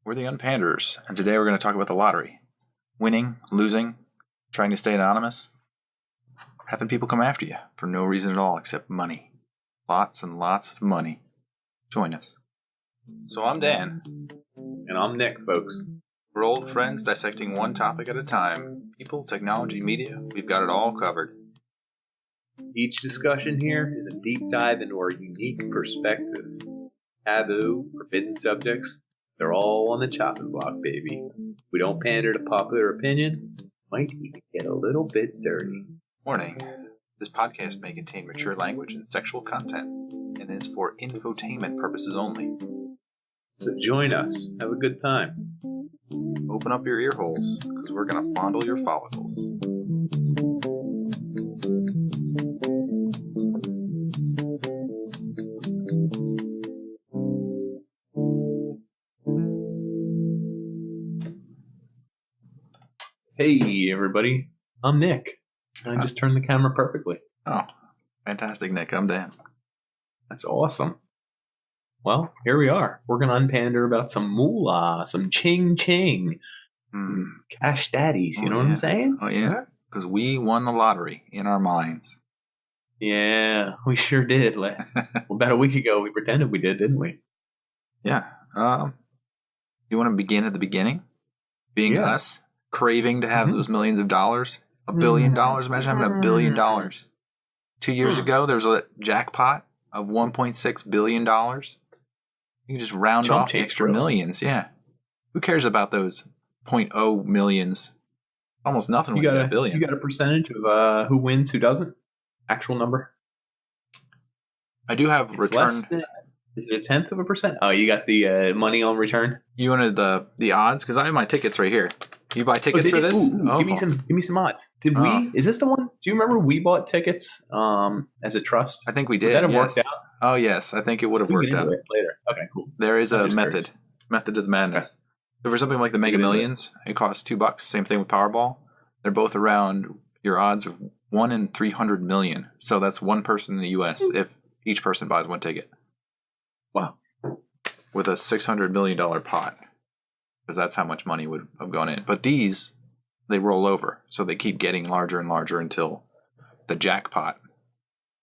We're the Unpanders, and today we're going to talk about the lottery. Winning, losing, trying to stay anonymous, having people come after you for no reason at all except money. Lots and lots of money. Join us. So I'm Dan. And I'm Nick, folks. We're old friends dissecting one topic at a time. People, technology, media, we've got it all covered. Each discussion here is a deep dive into our unique perspective. Taboo, forbidden subjects, they're all on the chopping block, baby. We don't pander to popular opinion, might even get a little bit dirty. Warning, this podcast may contain mature language and sexual content, and is for infotainment purposes only. So join us, have a good time. Open up your ear holes, because we're going to fondle your follicles. Hey, everybody. I'm Nick. I just turned the camera perfectly. Oh, fantastic, Nick. I'm Dan. That's awesome. Well, here we are. We're going to unpander about some moolah, some ching-ching, cash daddies. You know what I'm saying? Oh, yeah? Because we won the lottery in our minds. Yeah, we sure did. About a week ago, we pretended we did, didn't we? Yeah. You want to begin at the beginning? Being us? Craving to have those millions of dollars? $1 billion? Imagine having $1 billion. 2 years ago, there was a jackpot of $1.6 billion. You can just round off the extra millions. Yeah. Who cares about those 0.0 millions? Almost nothing when you got a billion. You got a percentage of who wins, who doesn't? Actual number? I do have return. Is it 1/10%? Oh, you got the money on return? You wanted the odds? Because I have my tickets right here. You buy tickets for this? Give me some odds. Did we? Is this the one? Do you remember we bought tickets as a trust? I think we did. Would that have worked out? Oh, yes. I think it would have worked out. Later. Okay, cool. There is a method to the madness. Okay. So for something like the Mega Millions, it costs $2. Same thing with Powerball. They're both around your odds of 1 in 300 million. So that's one person in the U.S. if each person buys one ticket. Wow. With a $600 million pot. Because that's how much money would have gone in. But these, they roll over. So they keep getting larger and larger until the jackpot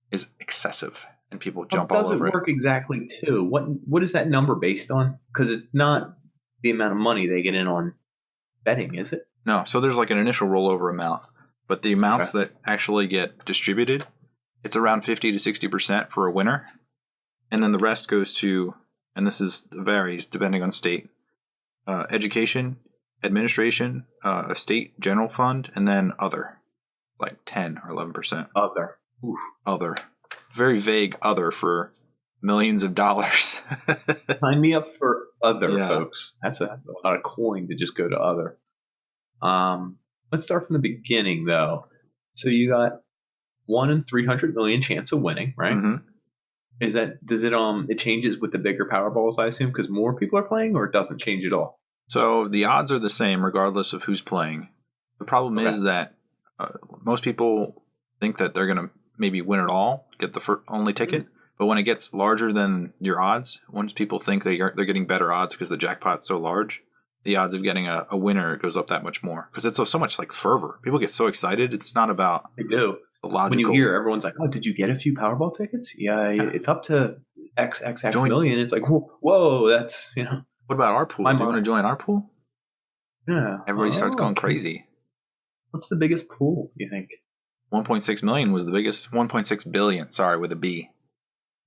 is excessive. And people jump all over it. Does it work exactly, too? What is that number based on? Because it's not the amount of money they get in on betting, is it? No. So there's like an initial rollover amount. But the amounts that actually get distributed, it's around 50 to 60% for a winner. And then the rest goes to, and this varies depending on state, education, administration, a state general fund, and then other, like 10 or 11%. Other. Oof. Other. Very vague other for millions of dollars. Sign me up for other, folks. That's a lot of coin to just go to other. Let's start from the beginning, though. So you got 1 in 300 million chance of winning, right? Mm-hmm. It changes with the bigger Powerballs, I assume, because more people are playing, or it doesn't change at all? So the odds are the same regardless of who's playing. The problem is that most people think that they're going to maybe win it all, get the only ticket. But when it gets larger than your odds, once people think they're getting better odds because the jackpot's so large, the odds of getting a winner goes up that much more. Because it's so much like fervor. People get so excited. It's not about... They do. Logical. When you hear everyone's like, "Oh, did you get a few Powerball tickets?" Yeah, it's up to X million. It's like, whoa, that's What about our pool? Do you want to join our pool? Yeah. Everybody starts going crazy. What's the biggest pool, you think? 1.6 million was the biggest. 1.6 billion, sorry, with a B,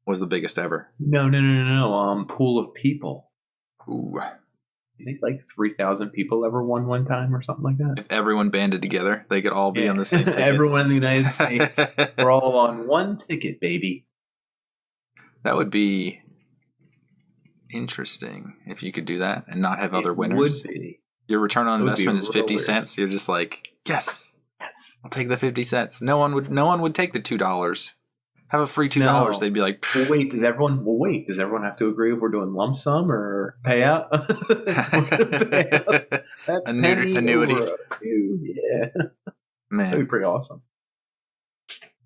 was the biggest ever. No. Pool of people. Ooh. You think like 3,000 people ever won one time or something like that? If everyone banded together, they could all be on the same ticket. Everyone in the United States. We're all on one ticket, baby. That would be interesting if you could do that and not have other winners. Would be. Your return on investment is 50 cents. You're just like, yes, I'll take the 50 cents. No one would take the $2. Have a free $2. No. They'd be like, Well, wait. Does everyone have to agree if we're doing lump sum or payout? We're gonna pay out. That's annuity. Yeah, Man, that'd be pretty awesome.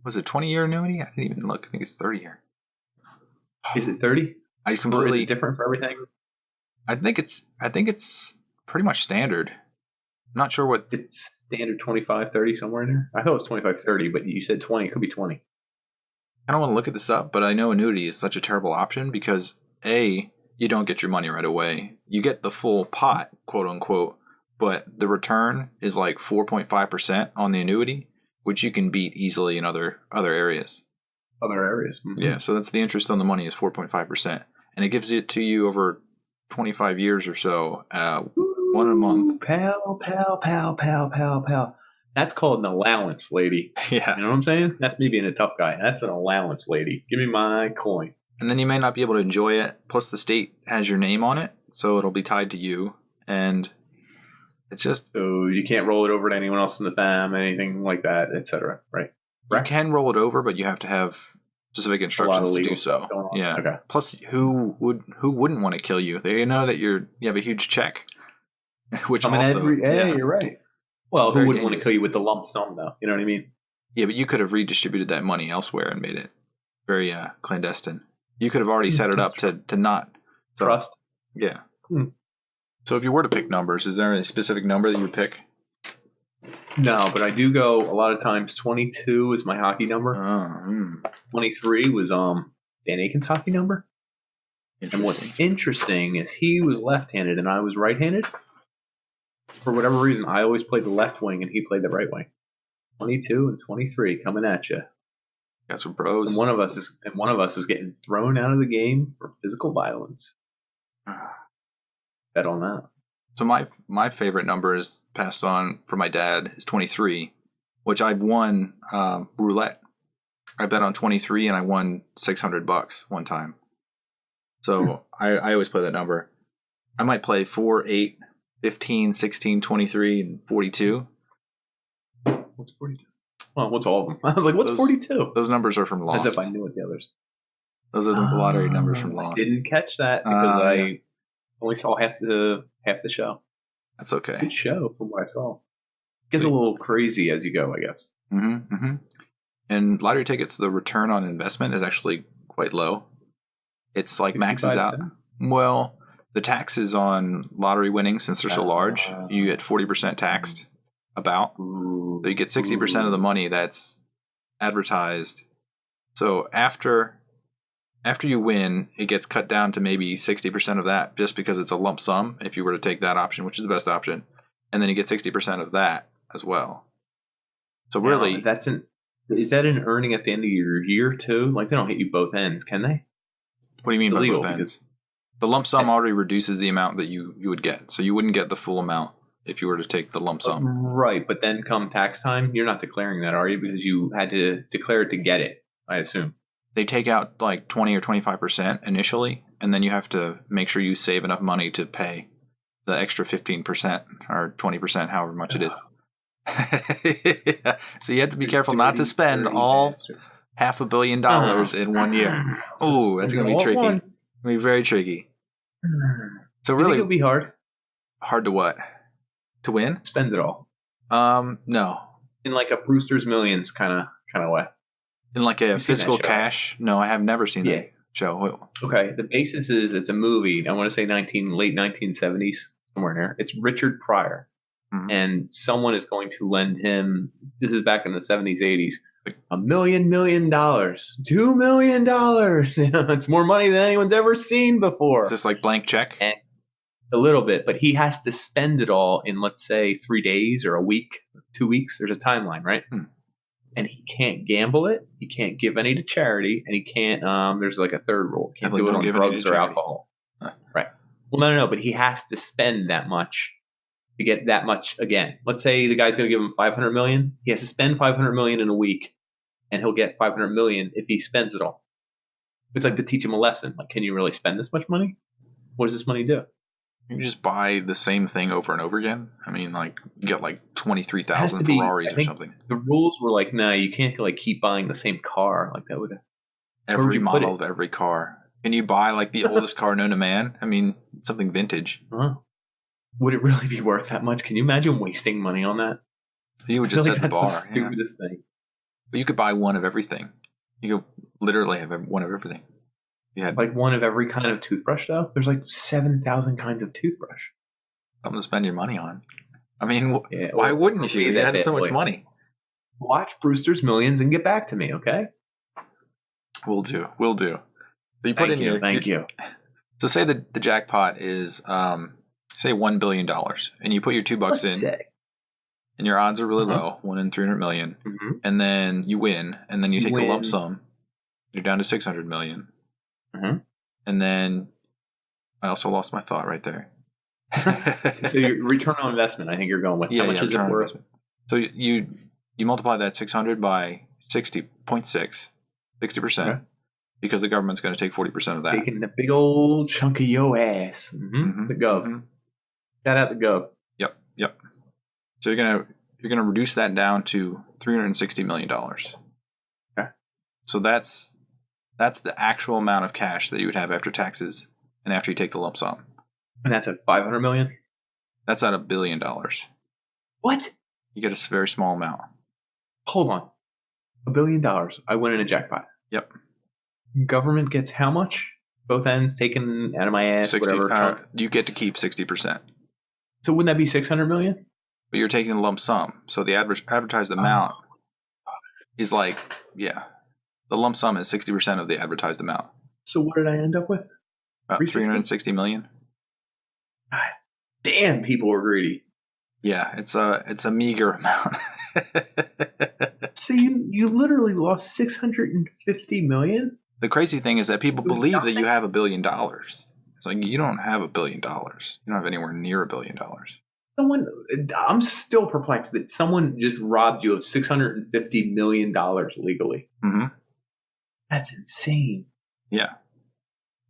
Was it 20-year annuity? I didn't even look. I think it's 30-year. Is it 30? I completely Or is it different for everything? I think it's pretty much standard. I'm not sure what It's standard 25, 30 somewhere in there. I thought it was 25, 30, but you said 20. It could be 20. I don't want to look at this up, but I know annuity is such a terrible option because A, you don't get your money right away. You get the full pot, quote unquote, but the return is like 4.5% on the annuity, which you can beat easily in other areas. Other areas. Mm-hmm. Yeah, so that's the interest on the money is 4.5%. And it gives it to you over 25 years or so, one a month. Pow, pow, pow, pow, pow, pow. That's called an allowance, lady. Yeah. You know what I'm saying? That's me being a tough guy. That's an allowance, lady. Give me my coin. And then you may not be able to enjoy it. Plus, the state has your name on it, so it'll be tied to you. And it's just... So you can't roll it over to anyone else in the fam, anything like that, etc. Right? You can roll it over, but you have to have specific instructions to do so. Yeah. Okay. Plus, who wouldn't want to kill you? They know that you have a huge check, which you're right. Well, Very who wouldn't want to dangerous. kill you with the lump sum, though? You know what I mean? Yeah, but you could have redistributed that money elsewhere and made it very clandestine. You could have already set it up to not Trust. Yeah. So if you were to pick numbers, is there a specific number that you would pick? No, but I do go a lot of times. 22 is my hockey number. 23 was Dan Aiken's hockey number. And what's interesting is he was left-handed and I was right-handed. For whatever reason, I always played the left wing and he played the right wing. 22 and 23 coming at you. Got some bros. And one of us is getting thrown out of the game for physical violence. Bet on that. So my favorite number is passed on from my dad is 23, which I've won roulette. I bet on 23 and I won $600 one time. So I always play that number. I might play 4, 8, 15, 16, 23, and 42. What's 42? Well, what's all of them? I was like, what's 42? Those numbers are from Lost. As if I knew what the others. Those are the lottery numbers from Lost. I didn't catch that because I only saw half the show. That's okay. Good show from what I saw. It gets a little crazy as you go, I guess. And lottery tickets, the return on investment is actually quite low. It's like maxes out. Cents? Well, the taxes on lottery winnings, since they're so large, you get 40% taxed about. So you get 60% of the money that's advertised. So after you win, it gets cut down to maybe 60% of that just because it's a lump sum if you were to take that option, which is the best option. And then you get 60% of that as well. So really... Is that an earning at the end of your year too? Like they don't hit you both ends, can they? What do you mean by both ends? The lump sum already reduces the amount that you would get. So you wouldn't get the full amount if you were to take the lump sum. Right, but then come tax time, you're not declaring that, are you? Because you had to declare it to get it, I assume. They take out like 20 or 25% initially, and then you have to make sure you save enough money to pay the extra 15% or 20%, however much it is. Yeah. So you have to be careful not to spend all $500 million in 1 year. Oh, that's going to be tricky. It's going to be very tricky. So really, it'll be hard. Hard to what? To win? Spend it all. No. In like a Brewster's Millions kind of way. In like a physical cash? No, I have never seen that show. Okay, the basis is it's a movie. I want to say late 1970s, somewhere in there. It's Richard Pryor. And someone is going to lend him, this is back in the 70s, 80s, $1 million, $2 million. It's more money than anyone's ever seen before. Is this like blank check? And a little bit, but he has to spend it all in, let's say, 3 days or a week, 2 weeks. There's a timeline, right? And he can't gamble it. He can't give any to charity. And he can't, there's like a third rule. Can't do it on drugs or alcohol. Right. Well, no. But he has to spend that much to get that much again. Let's say the guy's going to give him $500 million. He has to spend $500 million in a week, and he'll get $500 million if he spends it all. It's like to teach him a lesson. Like, can you really spend this much money? What does this money do? You just buy the same thing over and over again. I mean, like you get like 23,000 Ferraris or something. The rules were like, no, you can't like keep buying the same car. Like that would every model of every car. Can you buy like the oldest car known to man? I mean, something vintage. Would it really be worth that much? Can you imagine wasting money on that? You would just set the bar. That's the stupidest thing. But you could buy one of everything. You could literally have one of everything. You had Like one of every kind of toothbrush, though? There's like 7,000 kinds of toothbrush. something to spend your money on. I mean, Yeah, why wouldn't you? read You that had bad so much boy. money. Watch Brewster's Millions and get back to me, okay? We'll do. We'll do. So you put in your. Thank you. So say the jackpot is say $1 billion, and you put your $2 Let's in, say. and your odds are really low, 1 in 300 million, and then you win, and then you take the lump sum. You're down to 600 million, and then I also lost my thought right there. So your return on investment, I think you're going with. How much is it worth? So you multiply that 600 by 60.6, 60%, because the government's going to take 40% of that. Taking the big old chunk of your ass. The gov. Shout out the gov. Yep. So you're gonna reduce that down to $360 million. Okay. So that's the actual amount of cash that you would have after taxes and after you take the lump sum. And that's at 500 million? That's at $1 billion. What? You get a very small amount. Hold on. $1 billion. I win in a jackpot. Yep. Government gets how much? Both ends taken out of my ass, 60, whatever. You get to keep 60%. So wouldn't that be 600 million? But you're taking the lump sum. So the advertised amount is like, the lump sum is 60% of the advertised amount. So what did I end up with? About 360 million. God damn, people are greedy. Yeah, it's a meager amount. So you literally lost 650 million? The crazy thing is that people believe that you have $1 billion. It's like, you don't have $1 billion. You don't have anywhere near $1 billion. I'm still perplexed that someone just robbed you of $650 million legally. That's insane. Yeah,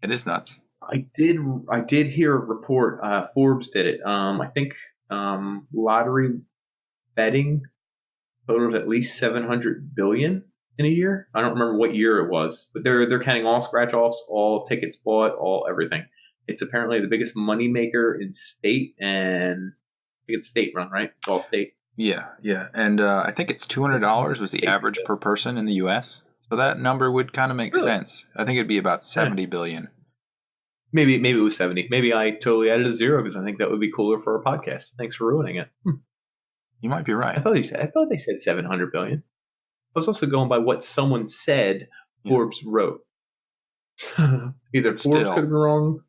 it is nuts. I did hear a report. Forbes did it. I think lottery betting totaled at least 700 billion in a year. I don't remember what year it was, but they're counting all scratch offs, all tickets bought, all everything. It's apparently the biggest moneymaker in state, and I think it's state run, right? It's all state. Yeah, and I think it's $200 was the average per person in the U.S. So that number would kind of make sense. I think it'd be about 70 billion. Maybe it was 70. Maybe I totally added a zero because I think that would be cooler for our podcast. Thanks for ruining it. You might be right. I thought they said 700 billion. I was also going by what someone said Forbes wrote. Either Forbes could have been wrong.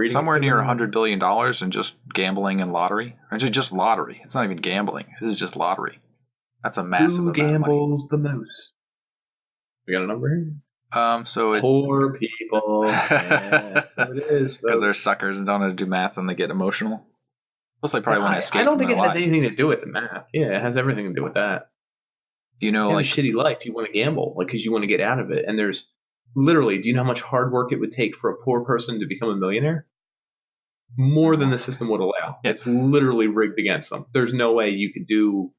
Somewhere near $100 billion in just gambling and lottery. Actually, just lottery. It's not even gambling. This is just lottery. That's a massive amount of money. Who gambles the most? We got a number here? So it's poor people. Yeah, so it is. Because they're suckers and don't know how to do math and they get emotional. Plus, they probably want to escape. I don't think it has anything to do with the math. Yeah, it has everything to do with that. You know, like a shitty life. You want to gamble, like because you want to get out of it. And there's literally, do you know how much hard work it would take for a poor person to become a millionaire? More than the system would allow. It's literally rigged against them. There's no way you could do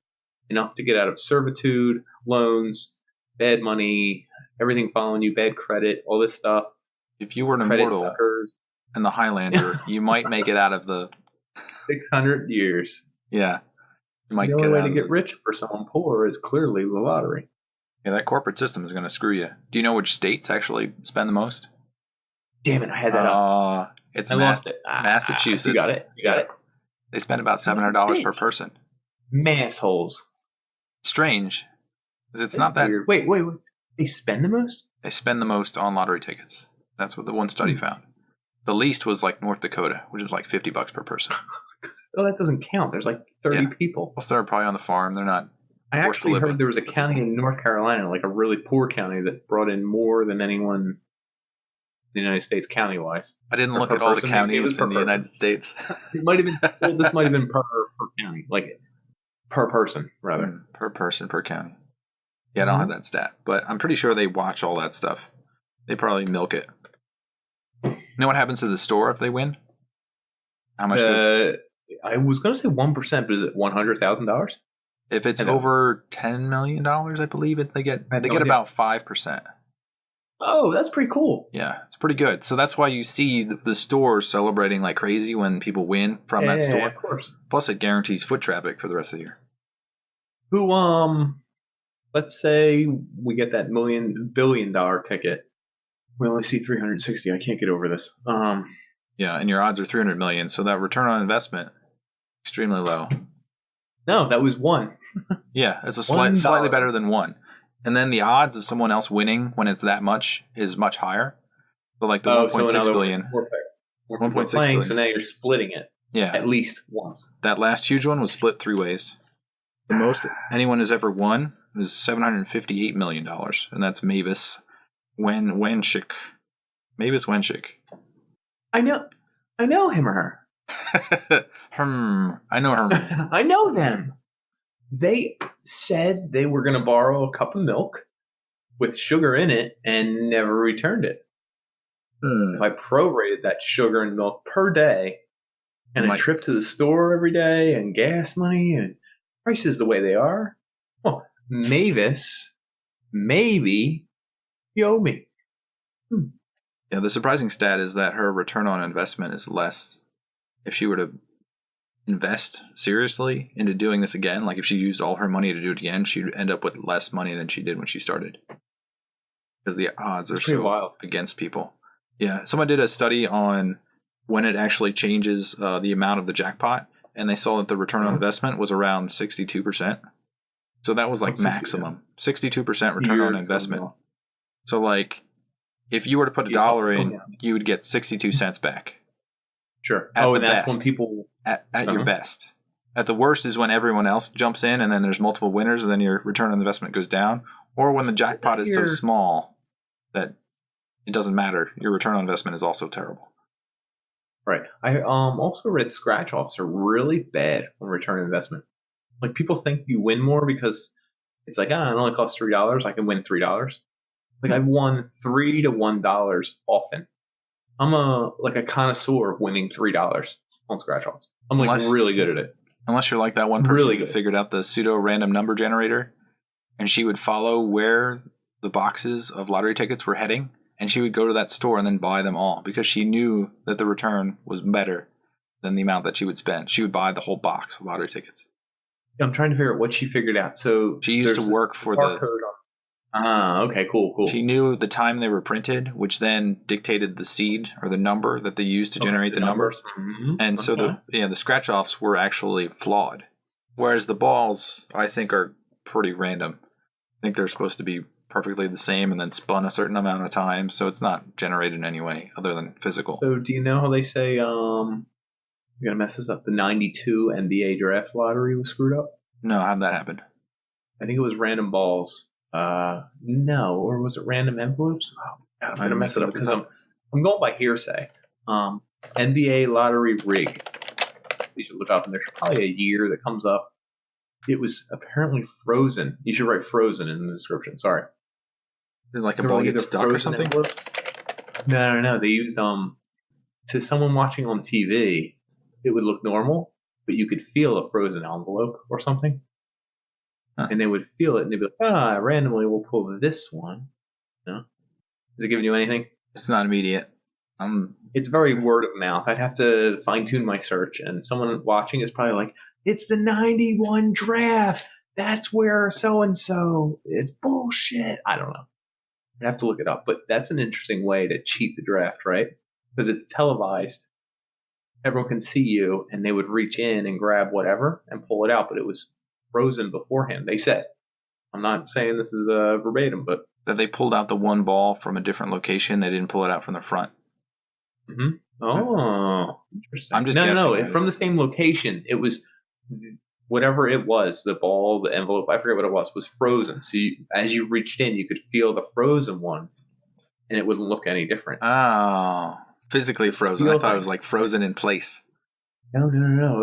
enough to get out of servitude, loans, bad money, everything following you, bad credit, all this stuff. If you were an immortal and the Highlander, you might make it out of the 600 years. Yeah. You might the only way to get rich for someone poor is clearly the lottery. Yeah, that corporate system is going to screw you. Do you know which states actually spend the most? Damn it, I had that up. It's lost it. Massachusetts. You got it. They spend about $700 per person. Massholes. Strange. Because it's not that... Weird. Wait. They spend the most? They spend the most on lottery tickets. That's what the one study found. The least was like North Dakota, which is like $50 per person. Oh, that doesn't count. There's like 30 people. Plus, they're probably on the farm. They're not. I actually heard there was a county in North Carolina, like a really poor county, that brought in more than anyone in the United States county-wise. I didn't look at all the counties in the United States. It might have been. Well, this might have been per county, like per person rather. Per person per county. Yeah, I don't have that stat, but I'm pretty sure they watch all that stuff. They probably milk it. You know what happens to the store if they win? How much? I was going to say 1%, but is it $100,000? If it's over $10 million, I believe they get about 5%. Oh, that's pretty cool. Yeah, it's pretty good. So that's why you see the stores celebrating like crazy when people win from that store. Yeah, of course. Plus, it guarantees foot traffic for the rest of the year. Who let's say we get that $1 billion ticket. We only see 360. I can't get over this. Yeah, and your odds are 300 million, so that return on investment extremely low. No, that was 1. Yeah, it's a slightly better than 1. And then the odds of someone else winning when it's that much is much higher. So like the 1.6 billion. 1.6 billion. So now you're splitting it. Yeah. At least once. That last huge one was split 3 ways. The most anyone has ever won is $758 million, and that's Mavis Wenshik. Mavis Wenshik. I know him or her. I know her. I know them. They said they were going to borrow a cup of milk with sugar in it and never returned it. If I prorated that sugar and milk per day and a trip to the store every day and gas money and prices the way they are, well, Mavis, maybe you owe me. Yeah, the surprising stat is that her return on investment is less if she were to invest seriously into doing this again. Like if she used all her money to do it again, she'd end up with less money than she did when she started. Because the odds are so wild against people. Yeah, someone did a study on when it actually changes the amount of the jackpot, and they saw that the return on investment was around 62%. So that was like maximum. 62% return on investment. So like if you were to put $1 in, you would get 62 cents back. Sure. And that's when people at your best. At the worst is when everyone else jumps in and then there's multiple winners and then your return on investment goes down, or when the jackpot is so small that it doesn't matter. Your return on investment is also terrible. Right. I also read scratch offs are really bad on return on investment. Like people think you win more because it's like, it only costs $3. I can win $3. Like I've won $3 to $1 often. I'm a connoisseur of winning $3 on scratch offs. I'm really good at it. Unless you're like that one person who figured out the pseudo random number generator, and she would follow where the boxes of lottery tickets were heading, and she would go to that store and then buy them all because she knew that the return was better than the amount that she would spend. She would buy the whole box of lottery tickets. I'm trying to figure out what she figured out. So she used to work for the okay, cool. She knew the time they were printed, which then dictated the seed or the number that they used to generate the numbers. Mm-hmm. And so the scratch offs were actually flawed. Whereas the balls, I think, are pretty random. I think they're supposed to be perfectly the same and then spun a certain amount of time, so it's not generated in any way other than physical. So do you know how they say, I'm going to mess this up, the 92 NBA draft lottery was screwed up? No, how'd that happen? I think it was random balls. No, or was it random envelopes? Oh, God, I'm going to mess it up because I'm going by hearsay. NBA lottery rig. You should look up, and there's probably a year that comes up. It was apparently frozen. You should write frozen in the description. Sorry. Did like a ball get stuck or something? Envelopes? No. They used to someone watching on TV, it would look normal, but you could feel a frozen envelope or something. And they would feel it, and they'd be like, randomly we'll pull this one. No? Is it giving you anything? It's not immediate. It's very word of mouth. I'd have to fine-tune my search, and someone watching is probably like, it's the 91 draft. That's where so-and-so. It's bullshit. I don't know. I'd have to look it up, but that's an interesting way to cheat the draft, right? Because it's televised. Everyone can see you, and they would reach in and grab whatever and pull it out, but it was frozen beforehand. They said, I'm not saying this is verbatim, but that they pulled out the one ball from a different location. They didn't pull it out from the front. Mm-hmm. Oh, interesting. I'm just guessing. No, from the same location. It was whatever it was, the ball, the envelope, I forget what it was frozen. So as you reached in, you could feel the frozen one, and it wouldn't look any different. Oh, physically frozen. I thought it was like frozen in place. No.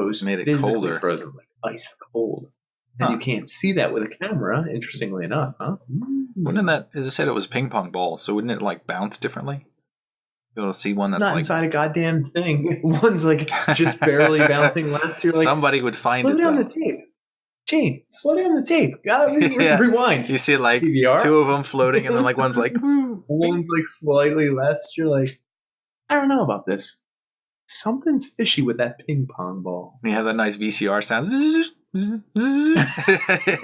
It was made it colder. Frozen, like ice cold. And you can't see that with a camera, interestingly enough, huh? Wouldn't that, it said it was ping pong balls, so wouldn't it like bounce differently? Be able to see one that's not like inside a goddamn thing. One's like just barely bouncing less. You're like, somebody would find it. Slow down the tape. Gene, slow down the tape. Rewind. You see like PVR? Two of them floating, and then like one's like, one's like slightly less. You're like, I don't know about this. Something's fishy with that ping pong ball. And you have that nice VCR sound.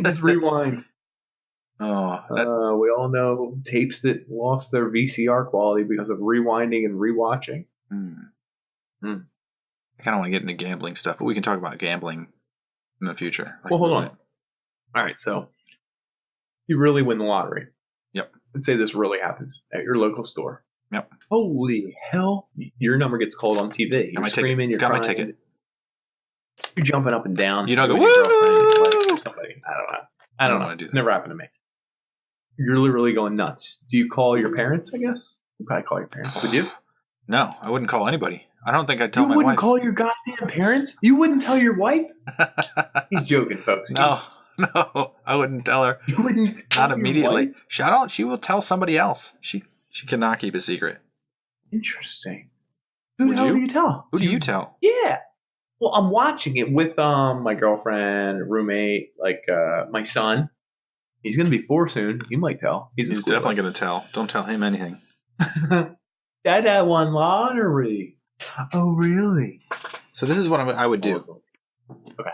Just rewind. We all know tapes that lost their VCR quality because of rewinding and rewatching. I kind of want to get into gambling stuff, but we can talk about gambling in the future. Well, hold on. All right, so you really win the lottery. Yep. Let's say this really happens at your local store. Yep. Holy hell! Your number gets called on TV. You're screaming. You're crying. Got my ticket. You're jumping up and down. You don't go, with your girlfriend or somebody. I don't know. Do that. Never happened to me. You're really going nuts. Do you call your parents? I guess you probably call your parents. Would you? No, I wouldn't call anybody. I don't think I'd tell my wife. You wouldn't call your goddamn parents? You wouldn't tell your wife? He's joking, folks. No, I wouldn't tell her. You wouldn't tell Not immediately. She will tell somebody else. She cannot keep a secret. Interesting. Who do you tell? Who do you tell? Yeah. Well, I'm watching it with my girlfriend, roommate, my son. He's going to be 4 soon. You might tell. He's definitely going to tell. Don't tell him anything. Dad won lottery. Oh, really? So this is what I would do. Okay.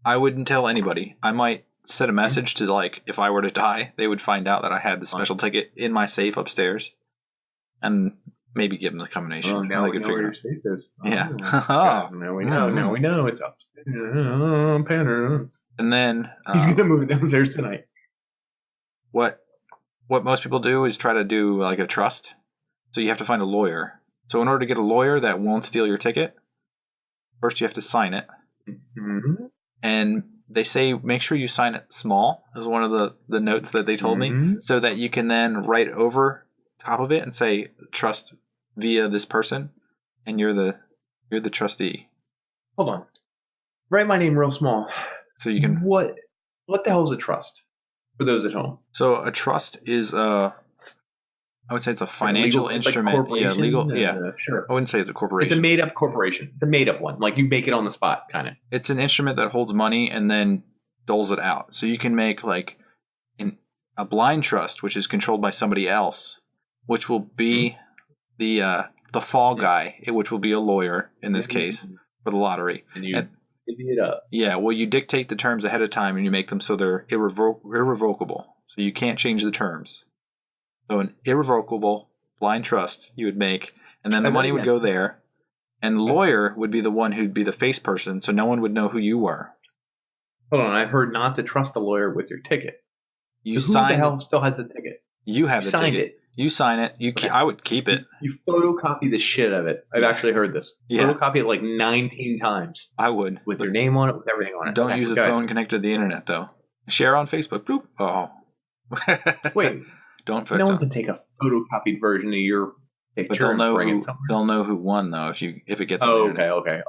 I wouldn't tell anybody. I might send a message to, if I were to die, they would find out that I had the special ticket in my safe upstairs. And maybe give them the combination. Oh, now we know where your safe is. Yeah. Now we know. Now we know it's upstairs. Pander. And then... he's going to move it downstairs tonight. What most people do is try to do, a trust. So you have to find a lawyer. So in order to get a lawyer that won't steal your ticket, first you have to sign it. Mm-hmm. And they say make sure you sign it small, is one of the notes that they told me, so that you can then write over top of it and say trust via this person, and you're the trustee. Hold on. Write my name real small. So you can... What the hell is a trust for those at home? So a trust is I would say it's a financial instrument. Like a corporation? Yeah. Sure. I wouldn't say it's a corporation. It's a made-up corporation. It's a made-up one. Like you make it on the spot, kind of. It's an instrument that holds money and then doles it out. So you can make a blind trust, which is controlled by somebody else, which will be the fall guy, which will be a lawyer in this case for the lottery. And you divvy it up. Yeah. Well, you dictate the terms ahead of time and you make them so they're irrevocable. So you can't change the terms. So an irrevocable blind trust you would make, and then the money would go there, and the lawyer would be the one who'd be the face person, so no one would know who you were. Hold on, I've heard not to trust a lawyer with your ticket. Who the hell still has the ticket? You have the ticket. You sign it. I would keep it. You photocopy the shit of it. I've actually heard this. Yeah. Photocopy it 19 times. I would. With your name on it, with everything on it. Don't use a phone connected to the internet, though. Share on Facebook. Boop. Oh. Wait. No one can take a photocopied version of your picture and bring it somewhere. They'll know who won, though, if it gets on the internet. Okay.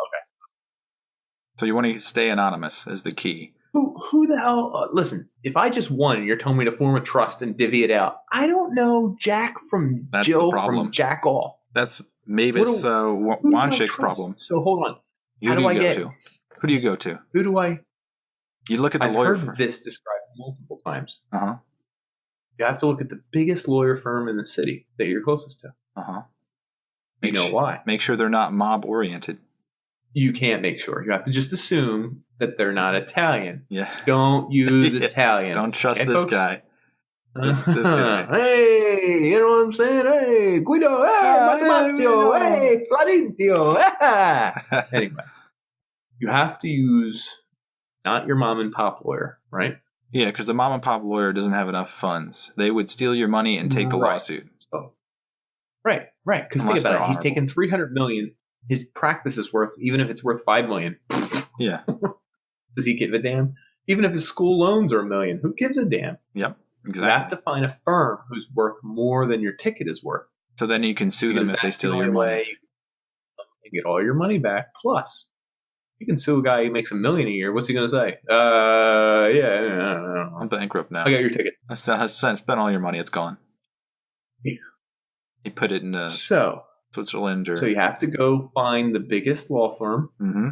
So you want to stay anonymous is the key. Who the hell? Listen, if I just won and you're telling me to form a trust and divvy it out, I don't know Jack from Jill from Jack Off. That's Mavis Wanchick's problem. So hold on. Who do you go to? Who do I? You look at the lawyer. I've heard this described multiple times. Uh-huh. You have to look at the biggest lawyer firm in the city that you're closest to. Uh-huh. You know why? Make sure they're not mob-oriented. You can't make sure. You have to just assume that they're not Italian. Yeah. Don't use Italian. Don't trust this guy. This guy. Hey, you know what I'm saying? Hey, Guido. Hey, Mazzio. Hey, Florentio. Anyway, you have to use not your mom and pop lawyer, right? Yeah, because the mom and pop lawyer doesn't have enough funds. They would steal your money and take the lawsuit. Oh. Right. Because think about it. He's taken $300 million. His practice is worth, even if it's worth $5 million. Yeah. Does he give a damn? Even if his school loans are $1 million, who gives a damn? Yep. Exactly. You have to find a firm who's worth more than your ticket is worth. So then you can sue them if they steal your money. You get all your money back. Plus, you can sue a guy who makes $1 million a year. What's he going to say? Yeah. I'm bankrupt now. I got your ticket. I spent all your money. It's gone. Yeah. You put it in Switzerland. So you have to go find the biggest law firm. Mm-hmm.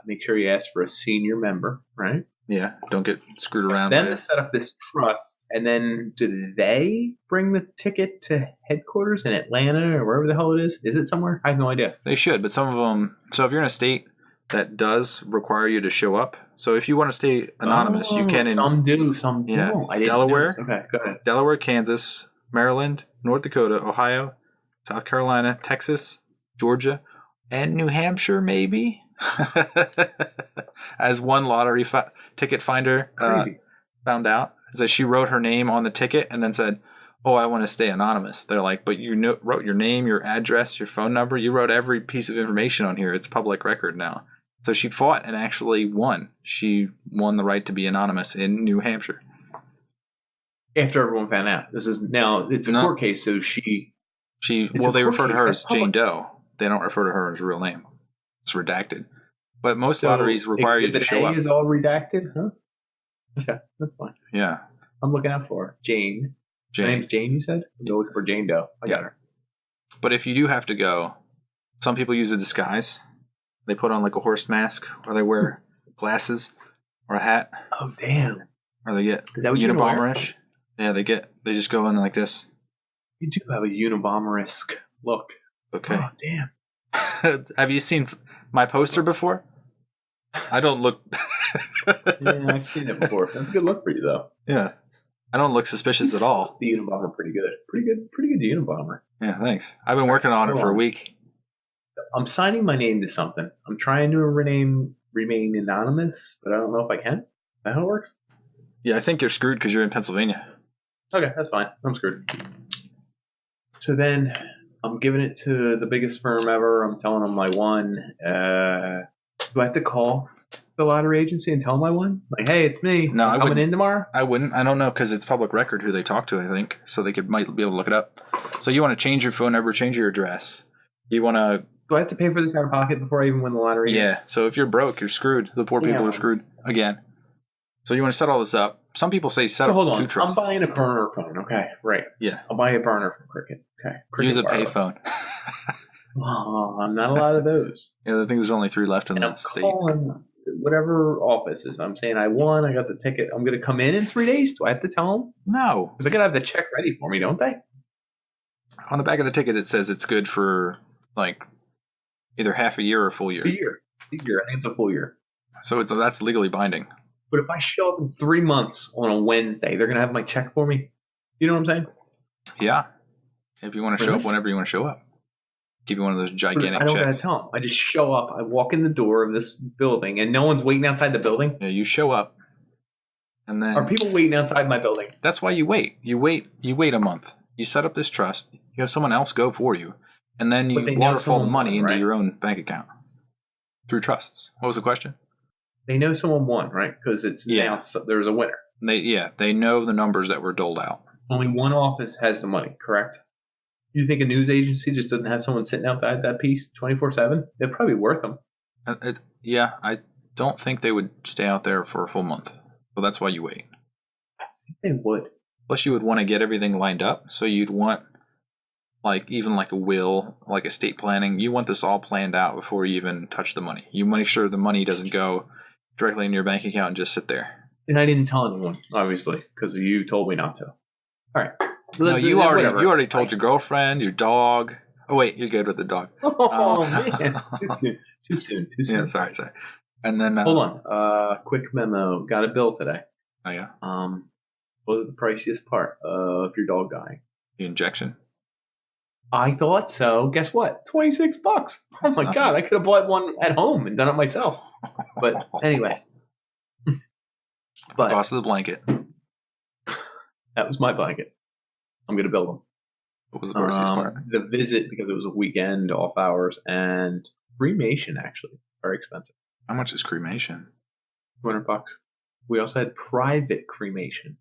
Make sure you ask for a senior member, right? Yeah. Don't get screwed around. Then to set up this trust, and then do they bring the ticket to headquarters in Atlanta or wherever the hell it is? Is it somewhere? I have no idea. They should, but some of them. So if you're in a state that does require you to show up, So if you want to stay anonymous, you can in some do, some don't. I didn't Delaware, okay, go ahead. Delaware, Kansas, Maryland, North Dakota, Ohio, South Carolina, Texas, Georgia, and New Hampshire, maybe. As one lottery ticket finder found out, is that she wrote her name on the ticket and then said, "Oh, I want to stay anonymous." They're like, "But you wrote your name, your address, your phone number. You wrote every piece of information on here. It's public record now." So she fought and actually won. She won the right to be anonymous in New Hampshire. After everyone found out. It's a court case, so they refer to her as Jane Doe. They don't refer to her as her real name. It's redacted. But most lotteries require you to show up. Is all redacted, huh? Okay, that's fine. Yeah. I'm looking out for her. Jane. Her name's Jane, you said? I'm looking for Jane Doe. I got her. But if you do have to go, some people use a disguise. They put on like a horse mask, or they wear glasses or a hat. Oh, damn. Or they get Unabomber-ish. Yeah, they just go in like this. You do have a Unabomber-esque look. Okay. Oh, damn. Have you seen my poster before? I don't look... Yeah, I've seen it before. That's a good look for you, though. Yeah. I don't look suspicious at all. The Unabomber pretty good. Pretty good Unabomber. Yeah, thanks. I've been working on it for a week. I'm signing my name to something. I'm trying to remain anonymous, but I don't know if I can. Is that how it works? Yeah, I think you're screwed because you're in Pennsylvania. Okay, that's fine. I'm screwed. So then I'm giving it to the biggest firm ever. I'm telling them I won. Do I have to call the lottery agency and tell them I won? Like, hey, it's me. No, I'm coming in tomorrow? I wouldn't. I don't know because it's public record who they talk to, I think. So they might be able to look it up. So you want to change your phone number, change your address. You want to... Do I have to pay for this out of pocket before I even win the lottery? Yeah. So if you're broke, you're screwed. The poor people are screwed again. So you want to set all this up. Some people say set up two trusts. I'm buying a burner phone. Okay, right. Yeah. I'll buy a burner from Cricket. Okay. Use a payphone. Oh, I'm not a lot of those. Yeah, I think there's only 3 left in the state. I'm calling whatever offices. I'm saying I won. I got the ticket. I'm going to come in 3 days. Do I have to tell them? No. Because they got to have the check ready for me, don't they? On the back of the ticket, it says it's good for like either half a year or a full year. A year. I think it's a full year. So that's legally binding. But if I show up in 3 months on a Wednesday, they're going to have my check for me? You know what I'm saying? Yeah. If you want to show up whenever you want to show up. Give you one of those gigantic checks. I don't got to tell them. I just show up. I walk in the door of this building, and no one's waiting outside the building. Yeah, you show up. And then... Are people waiting outside my building? That's why you wait. You wait a month. You set up this trust. You have someone else go for you. And then you waterfall the money into your own bank account. Through trusts. What was the question? They know someone won, right? Because it's announced there's a winner. They know the numbers that were doled out. Only one office has the money, correct? You think a news agency just doesn't have someone sitting outside that piece 24/7? They're probably worth them. I don't think they would stay out there for a full month. So that's why you wait. I think they would. Plus you would want to get everything lined up. So you'd want even a will, like estate planning. You want this all planned out before you even touch the money. You make sure the money doesn't go directly in your bank account and just sit there. And I didn't tell anyone, obviously, because you told me not to. All right. No, you already told your girlfriend, your dog. Oh wait, you're good with the dog. Oh man, too soon. Yeah, sorry. And then hold on. Quick memo. Got a bill today. Oh yeah. What was the priciest part of your dog dying? The injection. I thought so. Guess what? $26. Oh my god! I could have bought one at home and done it myself. But anyway. But cost of the blanket. That was my blanket. I'm going to build them. What was the priciest part? The visit, because it was a weekend, off hours, and cremation, actually. Very expensive. How much is cremation? $200. We also had private cremation.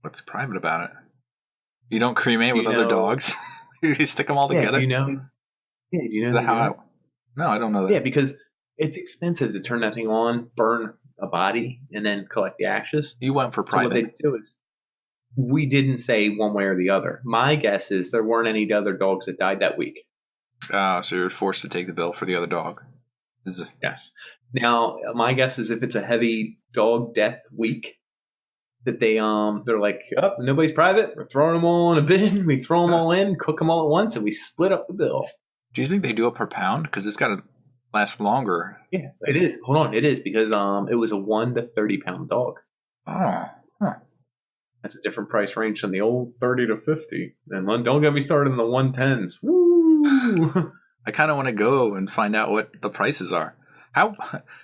What's private about it? You don't cremate with other dogs? You stick them all together? Do you know? Yeah, do you know how? No, I don't know that. Yeah, because it's expensive to turn that thing on, burn a body, and then collect the ashes. You went for private. So what they do is, we didn't say one way or the other. My guess is there weren't any other dogs that died that week. So you're forced to take the bill for the other dog. Yes. Now, my guess is if it's a heavy dog death week, that they're like, oh, nobody's private. We're throwing them all in a bin. We throw them all in, cook them all at once, and we split up the bill. Do you think they do it per pound? Because it's got to last longer. Yeah, it is. Hold on, it is because it was a 1 to 30 pound dog. Oh, huh. That's a different price range than the old 30 to 50. And don't get me started in the 110s. Woo! I kind of want to go and find out what the prices are.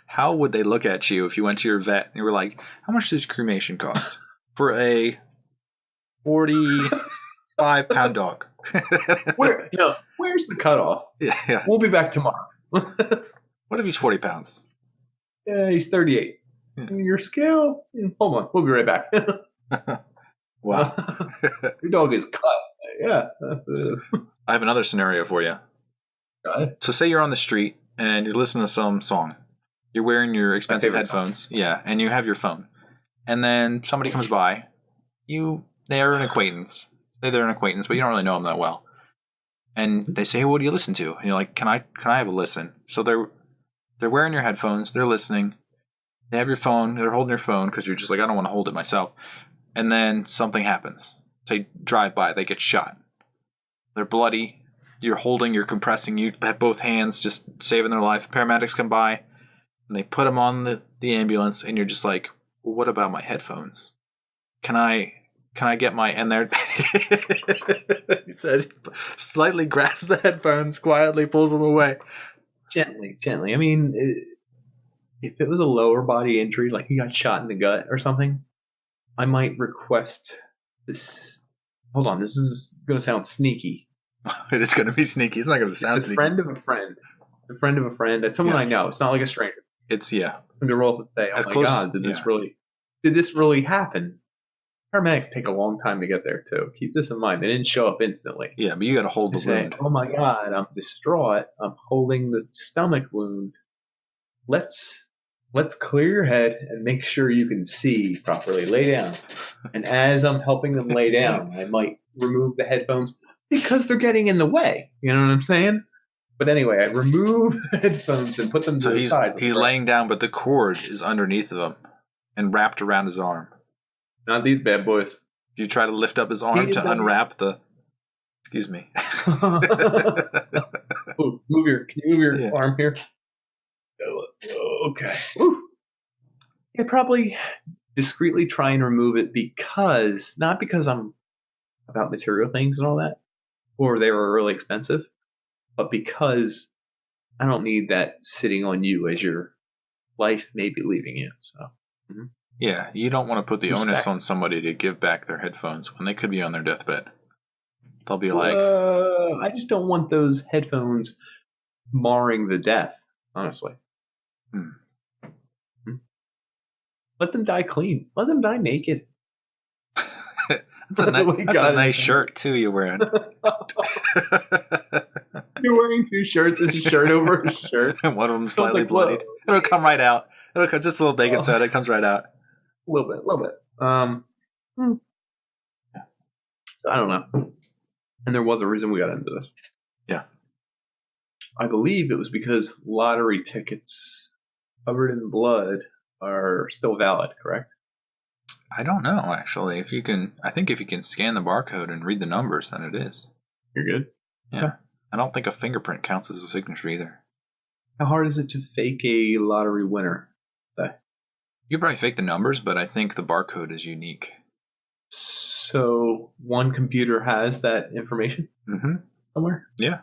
How would they look at you if you went to your vet and you were like, how much does cremation cost for a 45-pound dog? Where's the cutoff? Yeah. We'll be back tomorrow. What if he's 40 pounds? Yeah, he's 38. Yeah. Your scale? Hold on, we'll be right back. Wow. Your dog is cut. Yeah, that's it. I have another scenario for you. Got it. So say you're on the street and you're listening to some song. You're wearing your expensive headphones. Song. Yeah, and you have your phone. And then somebody comes by. They're an acquaintance. Say they're an acquaintance, but you don't really know them that well. And they say, hey, what do you listen to? And you're like, can I have a listen? So they're wearing your headphones. They're listening. They have your phone. They're holding your phone because you're just like, I don't want to hold it myself. And then something happens. They drive by. They get shot. They're bloody. You're compressing. You have both hands just saving their life. Paramedics come by. And they put them on the ambulance. And you're just like, well, what about my headphones? Can I get my... And they're... He says, slightly grabs the headphones, quietly pulls them away. Gently. I mean, if it was a lower body injury, like you got shot in the gut or something, I might request this. Hold on, this is going to sound sneaky. It's going to be sneaky. It's not going to sound sneaky. It's a friend of a friend. A friend of a friend. That's someone I know. It's not like a stranger. It's, yeah. I'm to roll up and say, oh my God, did this really happen? Paramedics take a long time to get there, too. Keep this in mind. They didn't show up instantly. Yeah, but you got to hold the wound. Oh my God, I'm distraught. I'm holding the stomach wound. Let's clear your head and make sure you can see properly. Lay down. And as I'm helping them lay down, I might remove the headphones because they're getting in the way. You know what I'm saying? But anyway, I remove the headphones and put them to the side. He's laying down, but the cord is underneath of him and wrapped around his arm. Not these bad boys. You try to lift up his arm to unwrap the... Excuse me. Ooh, can you move your arm here? Okay. Ooh. Yeah, probably discreetly try and remove it not because I'm about material things and all that, or they were really expensive, but because I don't need that sitting on you as your life may be leaving you. So. Mm-hmm. Yeah, you don't want to put the onus on somebody to give back their headphones when they could be on their deathbed. They'll be like... I just don't want those headphones marring the death, honestly. Let them die clean. Let them die naked. That's a nice shirt, too, you're wearing. You're wearing two shirts. Is a shirt over a shirt? And one of them slightly bloodied. It'll come right out. It'll come just a little baking soda. It comes right out. A little bit. So I don't know. And there was a reason we got into this. Yeah. I believe it was because lottery tickets covered in blood are still valid, correct? I don't know, actually. I think if you can scan the barcode and read the numbers, then it is. You're good? Yeah. Okay. I don't think a fingerprint counts as a signature either. How hard is it to fake a lottery winner? You can probably fake the numbers, but I think the barcode is unique. So one computer has that information somewhere? Yeah.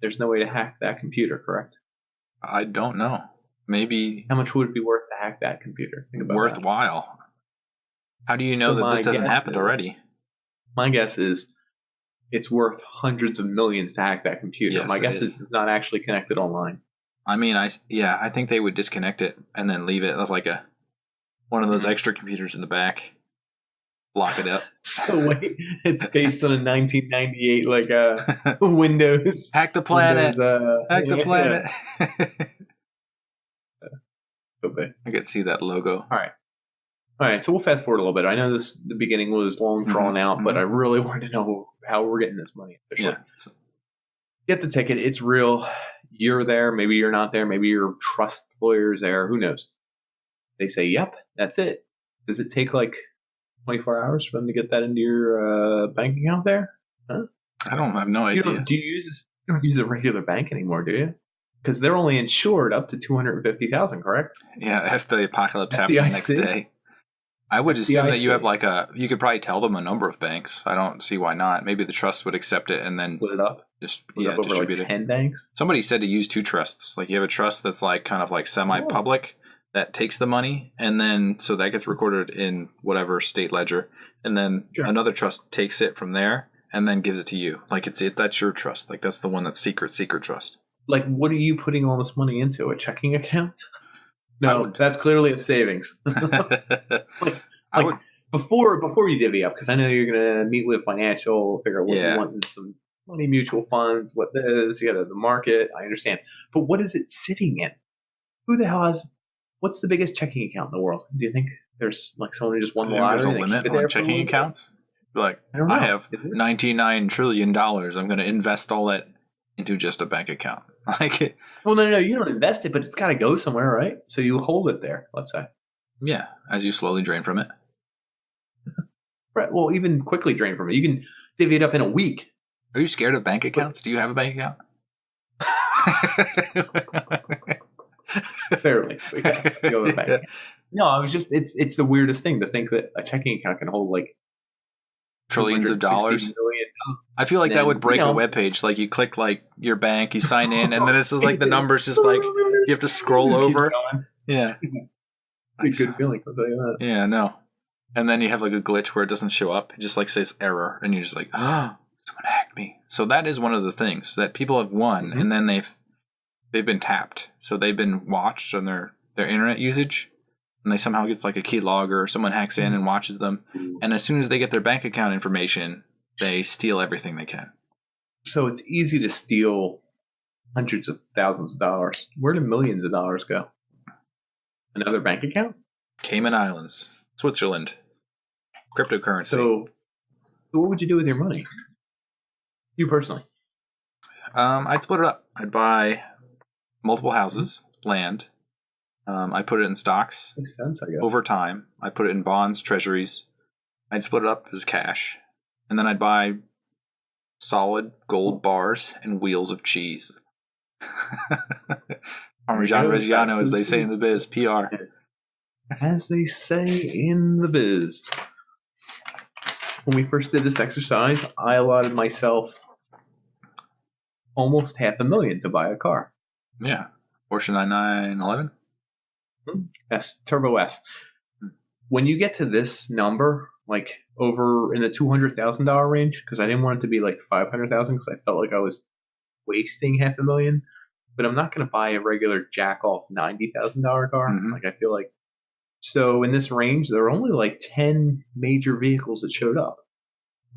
There's no way to hack that computer, correct? I don't know. Maybe. How much would it be worth to hack that computer? Think about worthwhile. That. How do you know that this doesn't happen already? My guess is it's worth hundreds of millions to hack that computer. Yes, my guess is it's not actually connected online. I mean, I think they would disconnect it and then leave it as like one of those extra computers in the back. Lock it up. So wait, it's based on a 1998 Windows. Hack the planet. Hack the planet. Okay. I could see that logo. All right. So we'll fast forward a little bit. I know the beginning was long drawn out, but I really wanted to know how we're getting this money officially. Yeah. So, get the ticket. It's real. You're there. Maybe you're not there. Maybe your trust lawyer's there. Who knows? They say, yep, that's it. Does it take like 24 hours for them to get that into your bank account there? Huh? I have no idea. You don't use a regular bank anymore, do you? because they're only insured up to 250,000, correct? Yeah, if the apocalypse happened the next day. I would assume that you have you could probably tell them a number of banks. I don't see why not. Maybe the trust would accept it and then split it up. Distribute like 10 banks. Somebody said to use two trusts. Like you have a trust that's like kind of like semi-public that takes the money, and then so that gets recorded in whatever state ledger, and then another trust takes it from there and then gives it to you. Like that's your trust. Like that's the one that's secret trust. Like, what are you putting all this money into? A checking account? No, that's clearly a savings. Before you divvy up, because I know you're gonna meet with financial, figure out what you want in some money, mutual funds, what this, you got the market. I understand, but what is it sitting in? Who the hell has? What's the biggest checking account in the world? Do you think there's like someone who just won the lottery? There's a limit on checking accounts. Like I have $99 trillion. I'm going to invest all that into just a bank account. Like, well, no, you don't invest it, but it's got to go somewhere, right? So you hold it there. Let's say. Yeah, as you slowly drain from it. Right. Well, even quickly drain from it. You can divvy it up in a week. Are you scared of bank accounts? Do you have a bank account? Barely. You have a bank account. No, I was just, it's the weirdest thing to think that a checking account can hold like trillions of dollars. I feel like that would break a web page. Like you click like your bank, you sign in, and then it's just like the numbers just like you have to scroll over. Yeah. It's a good feeling, I'll tell you that. Yeah, no. And then you have like a glitch where it doesn't show up. It just like says error, and you're just like, oh, someone hacked me. So that is one of the things that people have won, and then they've been tapped. So they've been watched on their internet usage, and they somehow gets like a key logger, or someone hacks in and watches them. And as soon as they get their bank account information, they steal everything they can. So it's easy to steal hundreds of thousands of dollars. Where do millions of dollars go? Another bank account? Cayman Islands, Switzerland, cryptocurrency. So what would you do with your money? You personally? I'd split it up. I'd buy multiple houses, land. I put it in stocks. Makes sense, I guess. Over time. I put it in bonds, treasuries. I'd split it up as cash. And then I'd buy solid gold bars and wheels of cheese. Parmesan Reggiano, as they say in the biz. PR. As they say in the biz. When we first did this exercise, I allotted myself almost $500,000 to buy a car. Yeah. Porsche 9911? S, Turbo S. When you get to this number, like over in the $200,000 range, because I didn't want it to be like $500,000 because I felt like I was wasting $500,000. But I'm not going to buy a regular jack-off $90,000 car. Like I feel like. So in this range, there were only like 10 major vehicles that showed up.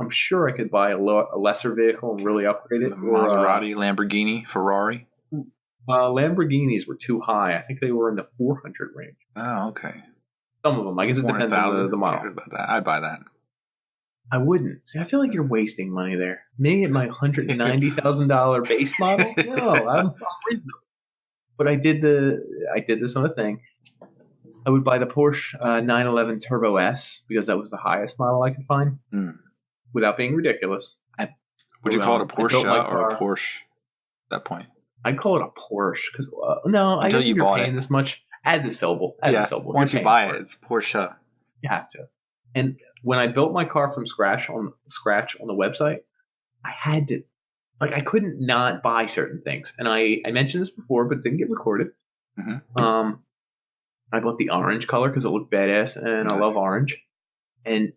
I'm sure I could buy a lesser vehicle and really upgrade it. Maserati, Lamborghini, Ferrari. Lamborghinis were too high. I think they were in the 400 range. Oh, okay. Some of them. I guess it depends on the model. About that. I'd buy that. I wouldn't. See, I feel like you're wasting money there. Me at my $190,000 base model? No, I'm reasonable. But I did this on a thing. I would buy the Porsche 911 Turbo S because that was the highest model I could find without being ridiculous. Would you call it a Porsche or a Porsche at that point? I'd call it a Porsche because no, I guess if you're paying this much, add the syllable. The syllable. Once you buy it, it's Porsche. You have to. And when I built my car from scratch on the website, I had to, like, I couldn't not buy certain things. And I mentioned this before, but it didn't get recorded. I bought the orange color because it looked badass, and I love orange. And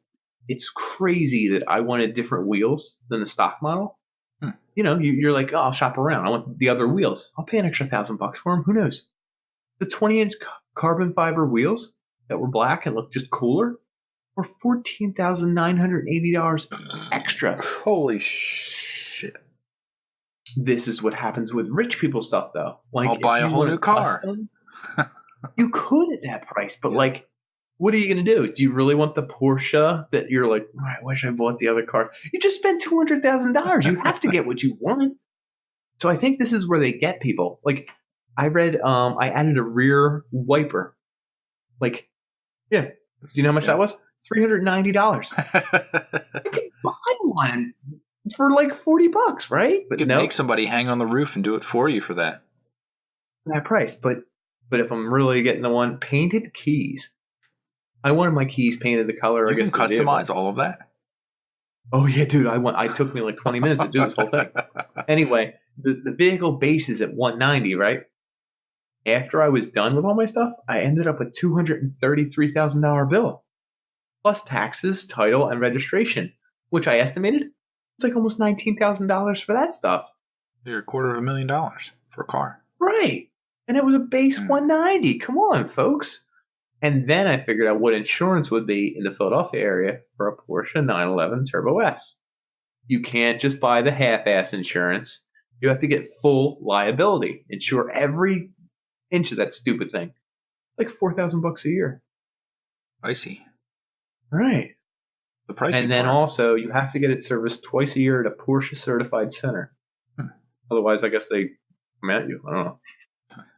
it's crazy that I wanted different wheels than the stock model. You know, you're like, oh, I'll shop around. I want the other wheels. I'll pay an extra $1,000 for them. Who knows? The 20-inch carbon fiber wheels that were black and looked just cooler were $14,980 extra. Holy shit. This is what happens with rich people stuff, though. Like, I'll buy a whole new car. You could at that price, but like, what are you going to do? Do you really want the Porsche that you're like, oh, I wish I bought the other car? You just spent $200,000. You have to get what you want. So I think this is where they get people. Like, I read, I added a rear wiper. Like, yeah. Do you know how much that was? $390. You can buy one for like $40, right? But you could make somebody hang on the roof and do it for you for that. that price. But if I'm really getting the one painted keys, I wanted my keys painted the color. You I guess can customize all of that. Oh yeah, dude! I took me like 20 minutes to do this whole thing. Anyway, the vehicle base is at 190, right? After I was done with all my stuff, I ended up with $233,000 bill, plus taxes, title, and registration, which I estimated it's like almost $19,000 for that stuff. You're $250,000 for a car, right? And it was a base 190. Come on, folks. And then I figured out what insurance would be in the Philadelphia area for a Porsche 911 Turbo S. You can't just buy the half-ass insurance. You have to get full liability. Insure every inch of that stupid thing. Like $4,000 a year. Pricey. Right. The pricey. And then part. also you have to get it serviced twice a year at a Porsche certified center. Otherwise, I guess they come at you. I don't know.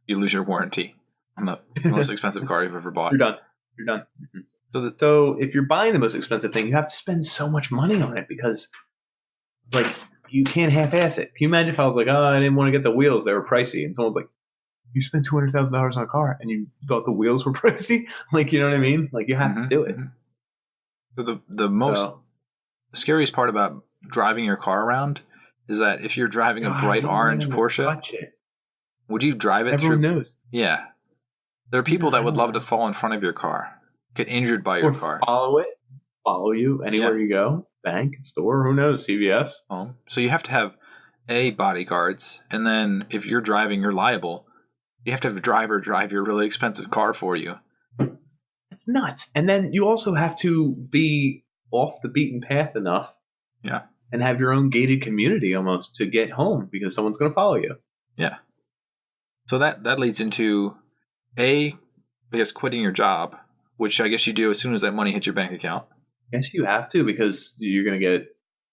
You lose your warranty on the most expensive car you've ever bought. You're done. Mm-hmm. So if you're buying the most expensive thing, you have to spend so much money on it because, like, you can't half-ass it. Can you imagine if I was like, oh, I didn't want to get the wheels; they were pricey, and someone's like, you spent $200,000 on a car and you thought the wheels were pricey? Like, you know what I mean? Like, you have to do it. So the most scariest part about driving your car around is that if you're driving a bright orange Porsche, would you drive it Everyone through? knows. Yeah. There are people that would love to fall in front of your car, get injured by your car. Follow you anywhere you go. Bank, store, who knows, CVS. So you have to have bodyguards, and then if you're driving, you're liable. You have to have a driver drive your really expensive car for you. It's nuts. And then you also have to be off the beaten path enough. Yeah. And have your own gated community almost to get home because someone's going to follow you. Yeah. So that leads into I guess quitting your job, which I guess you do as soon as that money hits your bank account. Yes, you have to because you're going to get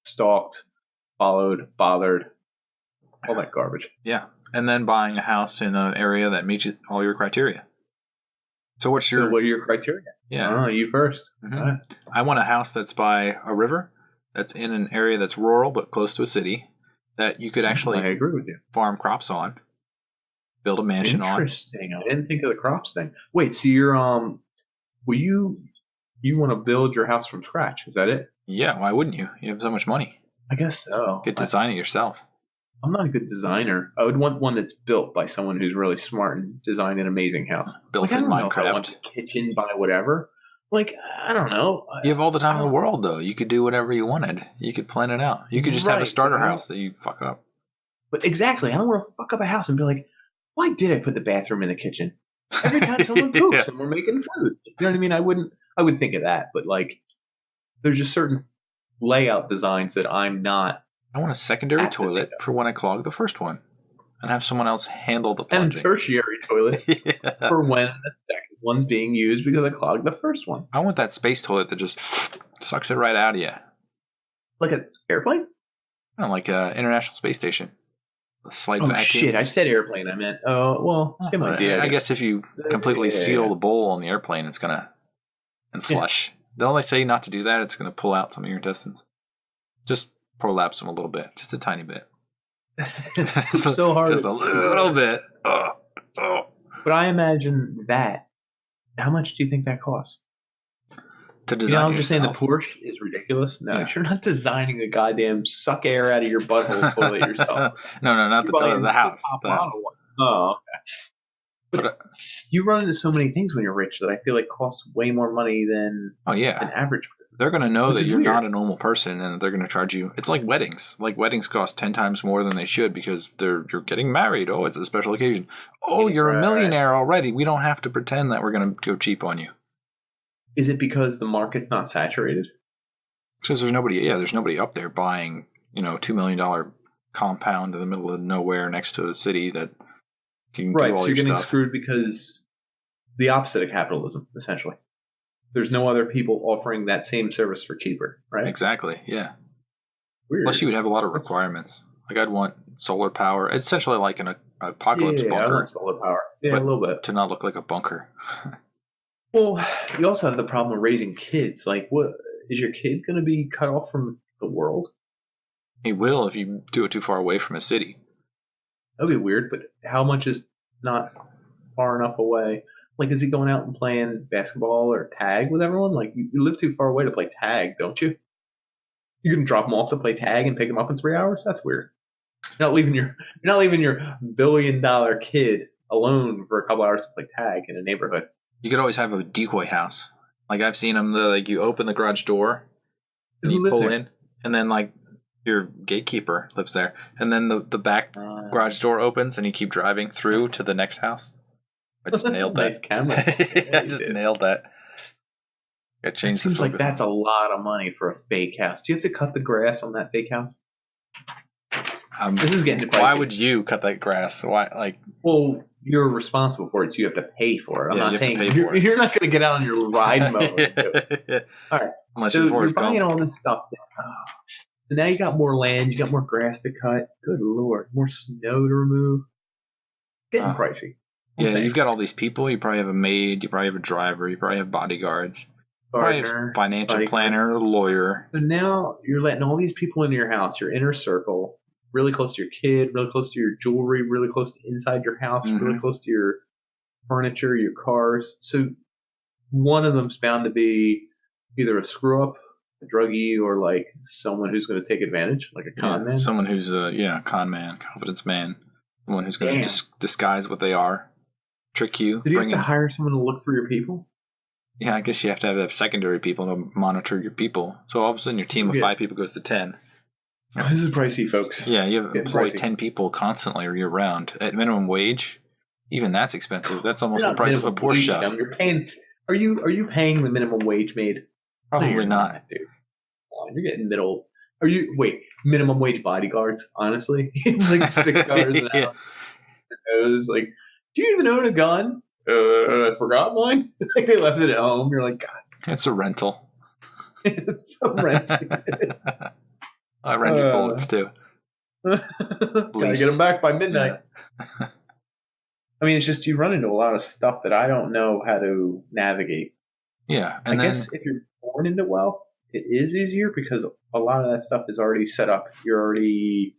stalked, followed, bothered, all that garbage. Yeah. And then buying a house in an area that meets all your criteria. So what are your criteria? Yeah. Oh, you first. Mm-hmm. Right. I want a house that's by a river, that's in an area that's rural but close to a city, that you could actually I agree with you. Farm crops on, build a mansion on. Interesting. I didn't think of the crops thing. Wait, so you're you want to build your house from scratch? Is that it? Yeah. Why wouldn't you? You have so much money. I guess so. You could design it yourself. I'm not a good designer. I would want one that's built by someone who's really smart and designed an amazing house. Built in Minecraft. I want a kitchen by whatever. Like, I don't know. You have all the time in the world, though. You could do whatever you wanted. You could plan it out. You could just have a starter house that you fuck up. But exactly. I don't want to fuck up a house and be like, why did I put the bathroom in the kitchen? Every time someone poops and we're making food. You know what I mean? I would think of that. But, like, there's just certain layout designs that I'm not. I want a secondary toilet for when I clog the first one, and have someone else handle the plunging. And tertiary toilet for when the second one's being used because I clogged the first one. I want that space toilet that just sucks it right out of you. Like an airplane? I like an International Space Station. A slight vacuum. Shit, I said airplane. I meant, same idea. I guess if you completely seal the bowl on the airplane, it's going to flush. They'll only say not to do that. It's going to pull out some of your intestines. Just prolapse them a little bit, just a tiny bit. So hard. Just a little bit. But I imagine that. How much do you think that costs? To design I'm just saying the Porsche is ridiculous. No, you're not designing a goddamn suck air out of your butthole toilet yourself. No, not the house. Oh, okay. But you run into so many things when you're rich that I feel like cost way more money than an average person. They're going to know that you're not a normal person and that they're going to charge you. It's like weddings. Like weddings cost 10 times more than they should because you're getting married. Oh, it's a special occasion. Oh, you're a millionaire already. We don't have to pretend that we're going to go cheap on you. Is it because the market's not saturated? Because there's nobody up there buying, $2 million compound in the middle of nowhere next to a city that can do all your stuff. So you're getting screwed because the opposite of capitalism, essentially. There's no other people offering that same service for cheaper, right? Exactly, yeah. Weird. Plus, you would have a lot of requirements. Like, I'd want solar power. It's essentially like an apocalypse bunker. I want solar power. Yeah, a little bit. To not look like a bunker. Well, you also have the problem of raising kids. Like, what is your kid going to be cut off from the world? He will if you do it too far away from a city. That'd be weird, but how much is not far enough away. Like, is he going out and playing basketball or tag with everyone? Like, you live too far away to play tag, don't you? You can drop him off to play tag and pick him up in 3 hours. That's weird. You're not leaving your $1 billion kid alone for a couple hours to play tag in a neighborhood. You could always have a decoy house. Like I've seen them. Like you open the garage door, and you pull in, and then like your gatekeeper lives there, and then the back garage door opens, and you keep driving through to the next house. I just nailed that. Nice camera. I just nailed that. I changed. It seems like that's a lot of money for a fake house. Do you have to cut the grass on that fake house? This is getting pricey. Why would you cut that grass? Why, like? Well, you're responsible for it, so you have to pay for it. I'm not saying you're not going to get out on your ride mode. All right. Unless so you're buying all this stuff. So now you got more land, you got more grass to cut. Good Lord, more snow to remove. Getting pricey. Yeah, you've got all these people. You probably have a maid. You probably have a driver. You probably have bodyguards. Gardener, financial planner, a lawyer. So now you're letting all these people into your house, your inner circle, really close to your kid, really close to your jewelry, really close to inside your house, really close to your furniture, your cars. So one of them's bound to be either a screw up, a druggie, or like someone who's going to take advantage, like a con man. Someone who's a con man, confidence man, someone who's going to disguise what they are, trick you. Did you have to hire someone to look through your people? Yeah, I guess you have to have secondary people to monitor your people. So all of a sudden your team of 5 people goes to 10. Oh, this is pricey, folks. Yeah, you employ 10 people constantly or year round. At minimum wage, even that's expensive. That's almost the price of a Porsche. You're paying. Are you paying the minimum wage maid? Probably not, dude. Oh, you're getting middle. Minimum wage bodyguards? Honestly, it's like $6 an hour. It was like, do you even own a gun? I forgot mine. Like they left it at home. You're like, God. It's a rental. It's a rental. I rented bullets too. Gotta get them back by midnight. Yeah. I mean, it's just you run into a lot of stuff that I don't know how to navigate. Yeah, I guess if you're born into wealth, it is easier because a lot of that stuff is already set up. You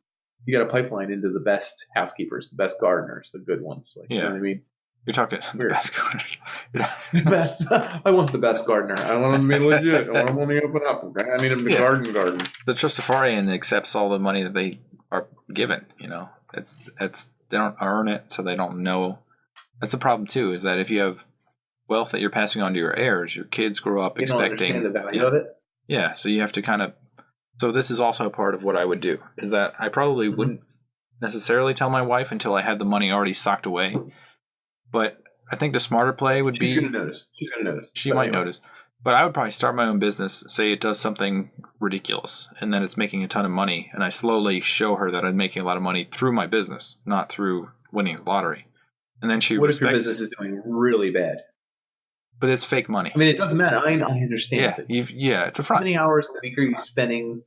got a pipeline into the best housekeepers, the best gardeners, the good ones. Like, you know what I mean? You're talking the best gardeners. Best. I want the best gardener. I want him to be legit. I want him when they open up. I need him to garden. The Trustafarian accepts all the money that they are given. You know, it's they don't earn it, so they don't know. That's the problem too. Is that if you have wealth that you're passing on to your heirs, your kids grow up expecting don't understand the value of it. Yeah, so you have to kind of. So this is also a part of what I would do. Is that I probably wouldn't necessarily tell my wife until I had the money already socked away. But I think the smarter play would be... She's going to notice. She might notice. But I would probably start my own business, say it does something ridiculous, and then it's making a ton of money, and I slowly show her that I'm making a lot of money through my business, not through winning the lottery. And then she What if your business is doing really bad? But it's fake money. I mean, it doesn't matter. I understand. Yeah, it's a front. How many hours a week are you spending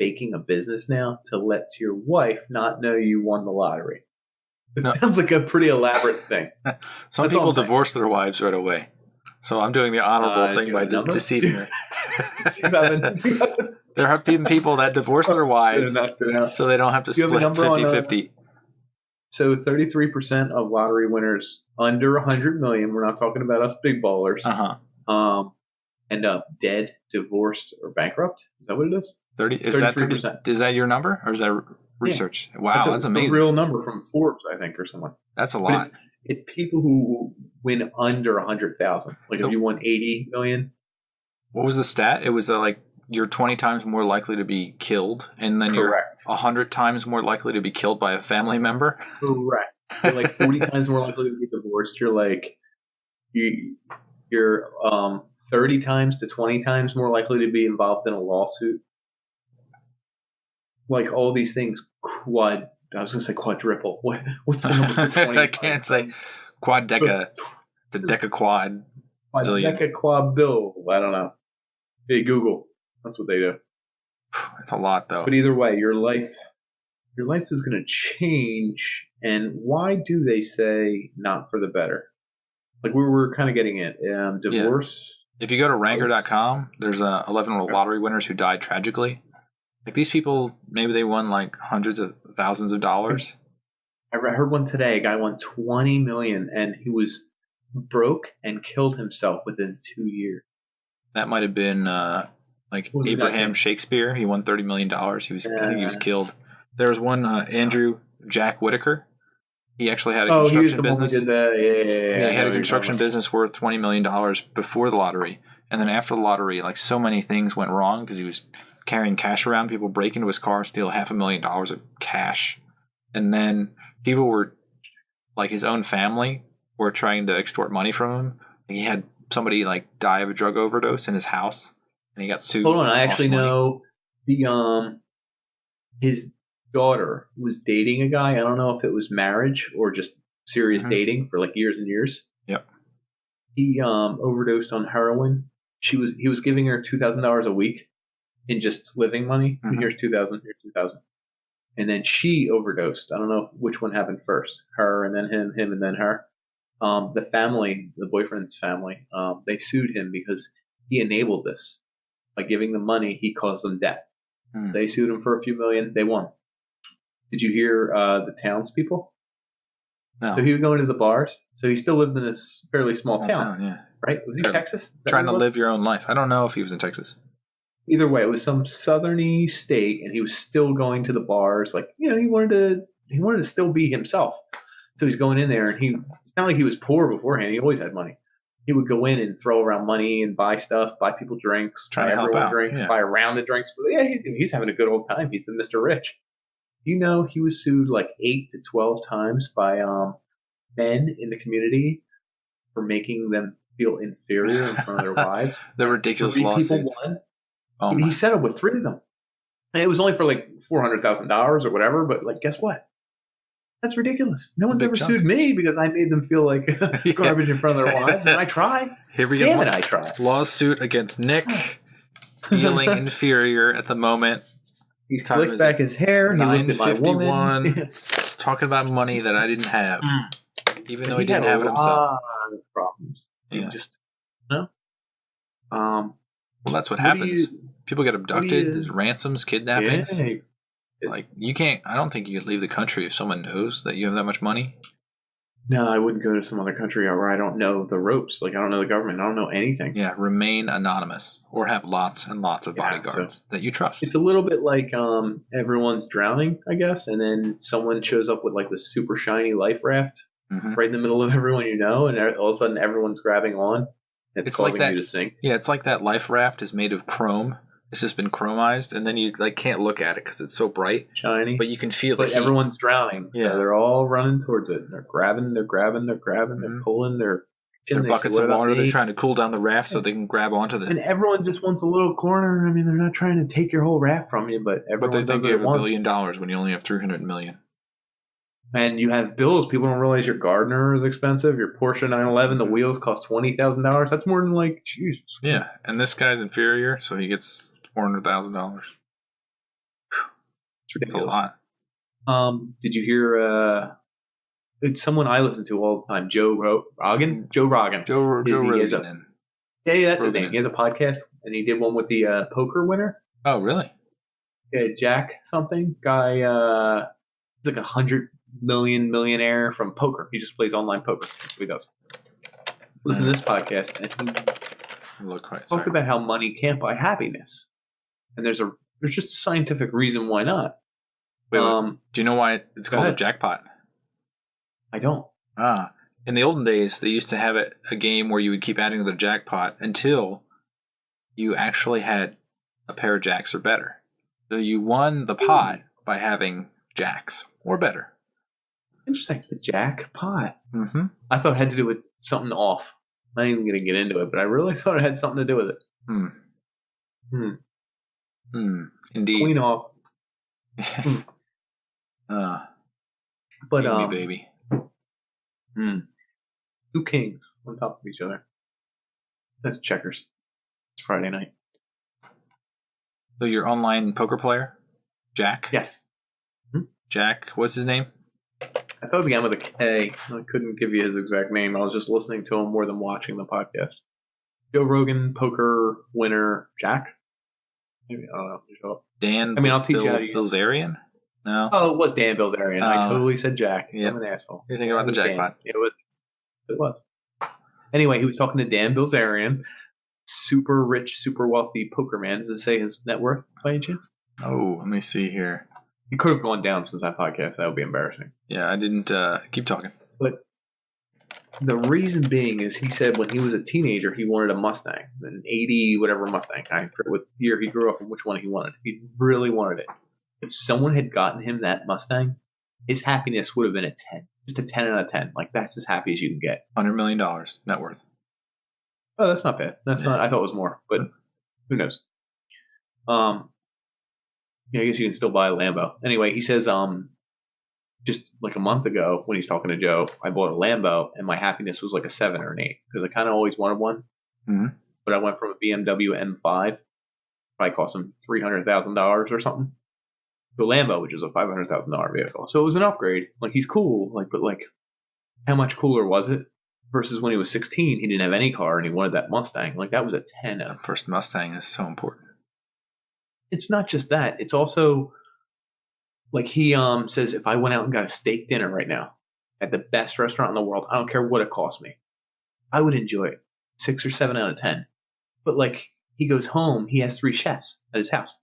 faking a business now to let your wife not know you won the lottery? It sounds like a pretty elaborate thing. Some people divorce their wives right away. So I'm doing the honorable thing by deceiving her. There have been people that divorce their wives so they don't have to split 50-50. So 33% of lottery winners under 100 million, we're not talking about us big ballers, end up dead, divorced, or bankrupt. Is that what it is? 33%. Is that your number, or is that research? Yeah. Wow, that's amazing. A real number from Forbes, I think, or someone. That's a lot. It's people who win under 100,000. Like if you won 80 million. What was the stat? It was like you're 20 times more likely to be killed, and then you're 100 times more likely to be killed by a family member. Correct. You're like 40 times more likely to be divorced. You're like you're 30 times to 20 times more likely to be involved in a lawsuit. Like all these things, I was going to say quadruple. What's the number for 20? I can't say quaddeca. The deca quad. Deca quad bill. I don't know. Hey, Google. That's what they do. It's a lot, though. But either way, your life is going to change. And why do they say not for the better? Like we were kind of getting it. Divorce. Yeah. If you go to ranker.com, there's 11 lottery winners who died tragically. Like these people, maybe they won like hundreds of thousands of dollars, I heard one today. A guy won 20 million, and he was broke and killed himself within 2 years. That might have been like Abraham Shakespeare. He won $30 million. I think he was killed. There was one Andrew Jack Whitaker. He actually had a construction business. He had a construction business worth $20 million before the lottery. And then after the lottery, like so many things went wrong because he was carrying cash around. People break into his car, steal $500,000 of cash. And then people were, like his own family, were trying to extort money from him. He had somebody like die of a drug overdose in his house. And he got sued. Hold on, I actually know his daughter was dating a guy. I don't know if it was marriage or just serious dating for like years and years. Yep. He overdosed on heroin. He was giving her $2,000 a week in just living money. Here's 2,000. Here's 2,000. And then she overdosed. I don't know which one happened first, her and then him and then her. The family, the boyfriend's family, they sued him because he enabled this. By giving them money, he caused them debt. They sued him for a few million. They won. Did you hear the townspeople? No. So he would go into the bars. So he still lived in this fairly small town. Yeah. Right? Was he Texas? Trying to live your own life. I don't know if he was in Texas. Either way, it was some southerny state, and he was still going to the bars. Like, he wanted to still be himself. So he's going in there, and it's not like he was poor beforehand. He always had money. He would go in and throw around money and buy stuff, buy people drinks, buy everyone drinks, buy a round of drinks. He's having a good old time. He's the Mr. Rich. Do you know he was sued like 8 to 12 times by men in the community for making them feel inferior in front of their wives? The ridiculous lawsuits. He settled with 3 of them. And it was only for like $400,000 or whatever, but like, guess what? That's ridiculous. No one's ever sued me because I made them feel like garbage in front of their wives, and I tried. I tried. Lawsuit against Nick, feeling inferior at the moment. He slicked back his hair. He looked at my woman. Talking about money that I didn't have, even though he didn't have it himself. Problems. He just well, that's what happens. People get abducted. There's ransoms, kidnappings. Yeah. Like, you can't. I don't think you could leave the country if someone knows that you have that much money. No, I wouldn't go to some other country where I don't know the ropes. Like, I don't know the government. I don't know anything. Yeah, remain anonymous or have lots and lots of bodyguards that you trust. It's a little bit like everyone's drowning, I guess, and then someone shows up with like this super shiny life raft right in the middle of everyone you know, and all of a sudden everyone's grabbing on. It's causing like that, you to sink. Yeah, it's like that life raft is made of chrome. It's just been chromized, and then you like can't look at it because it's so bright, shiny. But you can feel it. Everyone's drowning, so they're all running towards it. They're grabbing, they're pulling, their buckets of water. They're trying to cool down the raft so they can grab onto the. And everyone just wants a little corner. I mean, they're not trying to take your whole raft from you, but everyone they does think it you have at $1 billion once. when you only have 300 million. And you have bills. People don't realize your gardener is expensive. Your Porsche 911, the wheels cost $20,000. That's more than like, Jesus. Yeah, and this guy's inferior, so he gets $400,000. It's a lot. Did you hear? It's someone I listen to all the time. Joe Rogan. Joe Rogan. Yeah, that's his name. He has a podcast, and he did one with the poker winner. Oh, really? Yeah, Jack something guy. He's like $100 million millionaire from poker. He just plays online poker. That's what he does. Listen to this podcast, and he talked about how money can't buy happiness, and there's just a scientific reason why not. Wait, do you know why it's called a jackpot? I don't. In the olden days, they used to have a game where you would keep adding to the jackpot until you actually had a pair of jacks or better. So you won the pot by having jacks or better. Interesting. The jackpot. Mm-hmm. I thought it had to do with something off. I'm not even going to get into it, but I really thought it had something to do with it. Indeed. Queen off. But baby. 2 kings on top of each other. That's checkers. It's Friday night. So your online poker player, Jack? Yes. Jack, what's his name? I thought it began with a K. I couldn't give you his exact name. I was just listening to him more than watching the podcast. Joe Rogan, poker winner, Jack? Maybe, I don't know. Dan I'll teach you how to use Bilzerian? No. Oh, it was Dan Bilzerian. I totally said Jack. Yep. I'm an asshole. You're thinking about the jackpot. It was. Anyway, he was talking to Dan Bilzerian, super rich, super wealthy poker man. Does it say his net worth by any chance? Oh, let me see here. He could have gone down since that podcast. That would be embarrassing. Yeah, I didn't keep talking. But the reason being is he said when he was a teenager, he wanted a Mustang, an 80 whatever Mustang. I forget what year he grew up and which one he wanted. He really wanted it. If someone had gotten him that Mustang, his happiness would have been a 10. Just a 10 out of 10. Like, that's as happy as you can get. $100 million net worth. Oh, that's not bad. That's not. I thought it was more, but who knows? Yeah, I guess you can still buy a Lambo. Anyway, he says, just like a month ago when he's talking to Joe, I bought a Lambo and my happiness was like a 7 or an 8 because I kind of always wanted one. Mm-hmm. But I went from a BMW M5, probably cost him $300,000 or something, to a Lambo, which is a $500,000 vehicle. So it was an upgrade. Like, he's cool. Like, but like, how much cooler was it? Versus when he was 16, he didn't have any car and he wanted that Mustang. Like, that was a 10. The first Mustang is so important. It's not just that. It's also like he says, if I went out and got a steak dinner right now at the best restaurant in the world, I don't care what it cost me, I would enjoy it. 6 or 7 out of 10. But like, he goes home, he has 3 chefs at his house.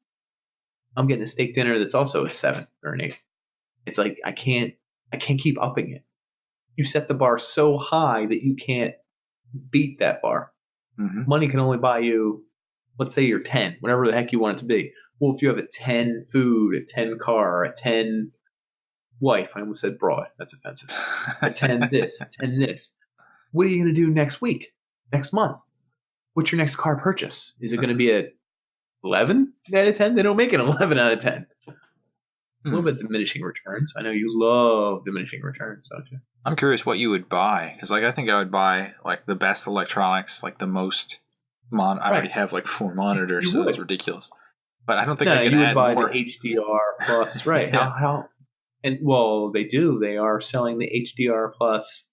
I'm getting a steak dinner that's also a 7 or an 8. It's like I can't keep upping it. You set the bar so high that you can't beat that bar. Mm-hmm. Money can only buy you, let's say you're 10, whatever the heck you want it to be. Well, if you have a 10 food, a 10 car, a 10 wife, I almost said broad, that's offensive. A 10 this, a 10 this. What are you going to do next week, next month? What's your next car purchase? Is it going to be a 11 out of 10? They don't make an 11 out of 10. A little bit diminishing returns. I know you love diminishing returns, don't you? I'm curious what you would buy, because like I think I would buy like the best electronics, like the most. I already have like 4 monitors, so it's ridiculous. But I don't think I can you would add buy more. the HDR plus, right? Yeah. How? And well, they do. They are selling the HDR plus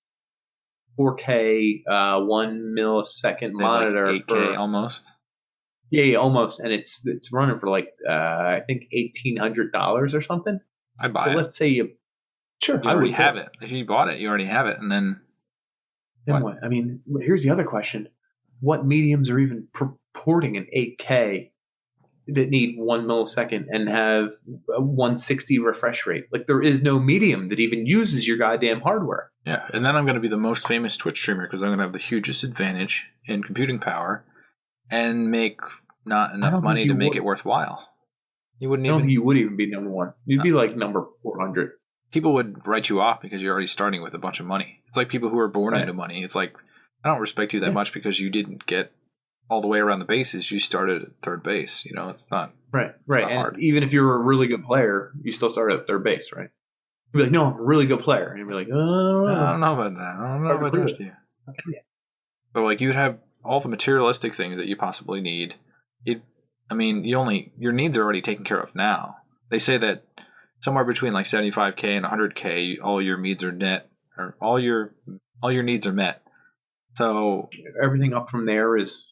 4K 1 millisecond monitor, like 8K almost. Yeah, almost, and it's running for like I think $1,800 or something. I'd buy it. Let's say you already have it. If you bought it, you already have it, and then what? I mean, here's the other question: what mediums are even purporting an 8K that need 1 millisecond and have a 160 refresh rate? Like, there is no medium that even uses your goddamn hardware. Yeah, and then I'm going to be the most famous Twitch streamer because I'm going to have the hugest advantage in computing power and make not enough money to make it worthwhile. You wouldn't. I don't think you would even be number 1. You'd be like number 400. People would write you off because you're already starting with a bunch of money. It's like people who are born into money. It's like, I don't respect you that much because you didn't get all the way around the bases. You started at third base. You know, it's not right. Not and hard. Even if you're a really good player, you still started at third base, right? You'd be like, no, I'm a really good player, and you'd be like, oh, I don't know about that. I don't know if I trust you. Okay. So like you'd have all the materialistic things that you possibly need. Your needs are already taken care of now. They say that somewhere between like 75K and 100K, all your needs are net, or all your needs are met. So everything up from there is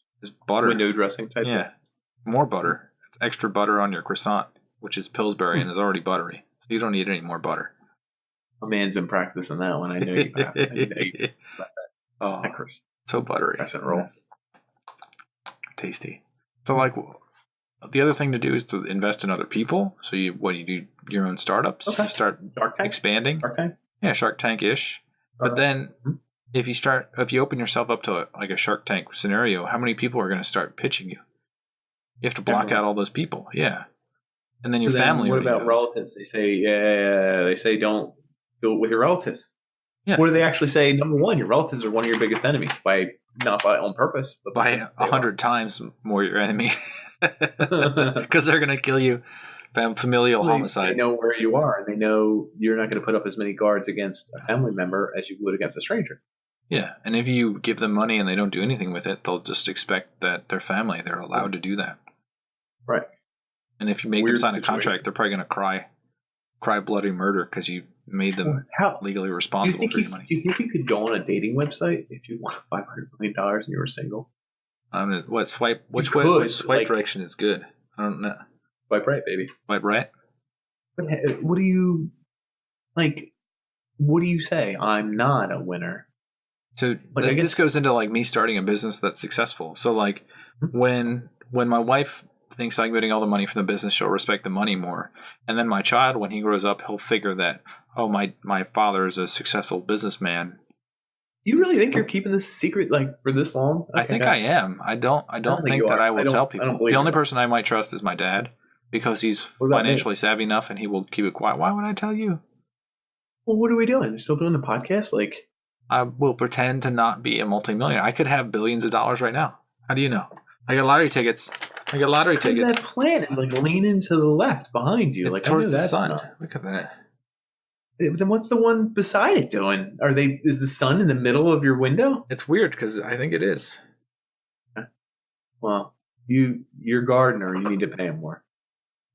butter, window dressing type. Yeah, more butter. It's extra butter on your croissant, which is Pillsbury and is already buttery. So you don't need any more butter. A man's in practice on that one. I know you have. Oh, so buttery. Crescent roll. Tasty. So like, the other thing to do is to invest in other people. So you do your own startups. Okay. You start expanding. Shark Tank. Yeah, Shark Tank-ish. But then if you open yourself up to a Shark Tank scenario, how many people are going to start pitching you? You have to block out all those people. Yeah. And then your family. What about relatives? They say don't do it with your relatives. Yeah. What do they actually say? Number 1, your relatives are one of your biggest enemies not by on purpose, but by 100 times more your enemy. Because they're going to kill you. Familial homicide. They know where you are, and they know you're not going to put up as many guards against a family member as you would against a stranger. Yeah, and if you give them money and they don't do anything with it, they'll just expect that their family, they're allowed to do that. Right. And if you make them sign a contract, they're probably going to cry bloody murder because you made them legally responsible for your money. Do you think you could go on a dating website if you won $500 million and you were single? Which swipe direction is good? I don't know. Swipe right, baby. Swipe right? What do you like? What do you say? I'm not a winner. So Like, I this guess. goes into like me starting a business that's successful. So like when my wife thinks I'm getting all the money from the business, she'll respect the money more. And then my child, when he grows up, he'll figure that, oh, my father is a successful businessman. You really think you're keeping this secret like for this long? I think I am. I I don't don't think think you that are. I will tell I don't people. The believe only you. person I might trust is my dad because he's What about me? financially savvy enough and he will keep it quiet. Why would I tell you? Well, what are we doing? You're still doing the podcast? Like, I will pretend to not be a multimillionaire. I could have billions of dollars right now. How do you know? I got lottery tickets. I got lottery because tickets. that plant is like leaning to the left behind you. It's Like, I know towards the that's sun. not. Look at that. Then what's the one beside it doing? Are they? Is the sun in the middle of your window? It's weird because I think it is. Well, you're a gardener. You need to pay him more.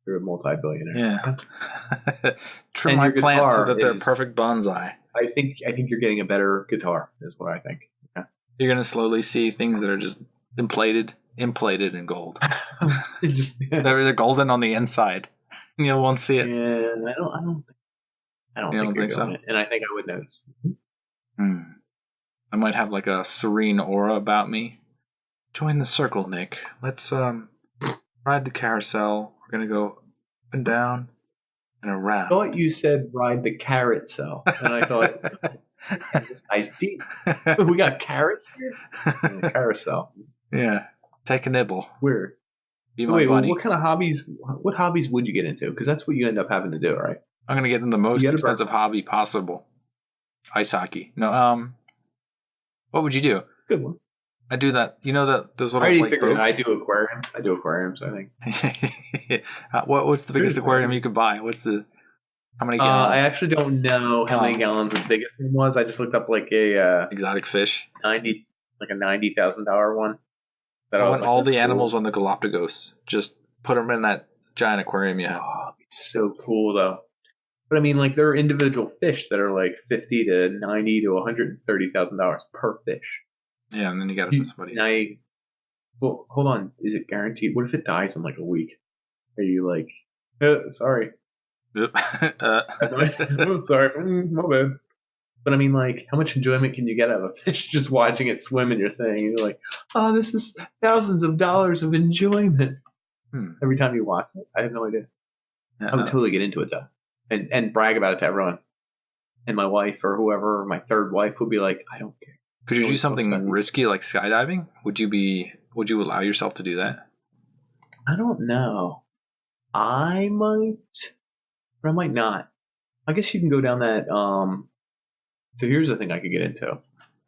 You're a multi-billionaire. Yeah. Trim And my your plants so guitar that they're is. perfect bonsai. I think you're getting a better guitar. Is what I think. Yeah. You're gonna slowly see things that are just inflated in gold. Just They're golden on the inside. You won't see it. yeah. I don't You think don't you're think doing so? it, and I think I would notice. Hmm. I might have like a serene aura about me. Join the circle, Nick. Let's ride the carousel. We're gonna go up and down and I around. thought you said ride the carrot cell, and I thought this guy's deep. We got carrots here. Yeah, carousel. Yeah. Take a nibble. Weird. Be So my wait, well, bunny. what kind of hobbies? What hobbies would you get into? Because that's what you end up having to do, right? I'm gonna get in the most You got to burn. expensive hobby possible. Ice hockey. No, what would you do? Good one. I do that. You know that those I little already like figured it. boats. I do aquariums. I think. What's the biggest Seriously. aquarium you could buy? What's the how many I gallons? actually don't know how many gallons the biggest one was. I just looked up like a Exotic fish. $90,000 one. That I I was want like, all that's the animals cool. on the Galapagos. Just put them in that giant aquarium you have. Oh, it's so cool though. But I mean, like there are individual fish that are like 50 to 90 to $130,000 per fish. Yeah, and then you got to put somebody. And well, hold on. Is it guaranteed? What if it dies in like a week? Are you like, sorry, uh, oh, sorry, my bad. But I mean, like, how much enjoyment can you get out of a fish just watching it swim in your thing? And you're like, oh, this is thousands of dollars of enjoyment every time you watch it. I have no idea. I would totally get into it though, and brag about it to everyone. And my wife or whoever, my third wife, would be like, I don't care. Could you do something risky like skydiving? Would you allow yourself to do that? I don't know. I might, but I might not. I guess you can go down that. So here's the thing I could get into: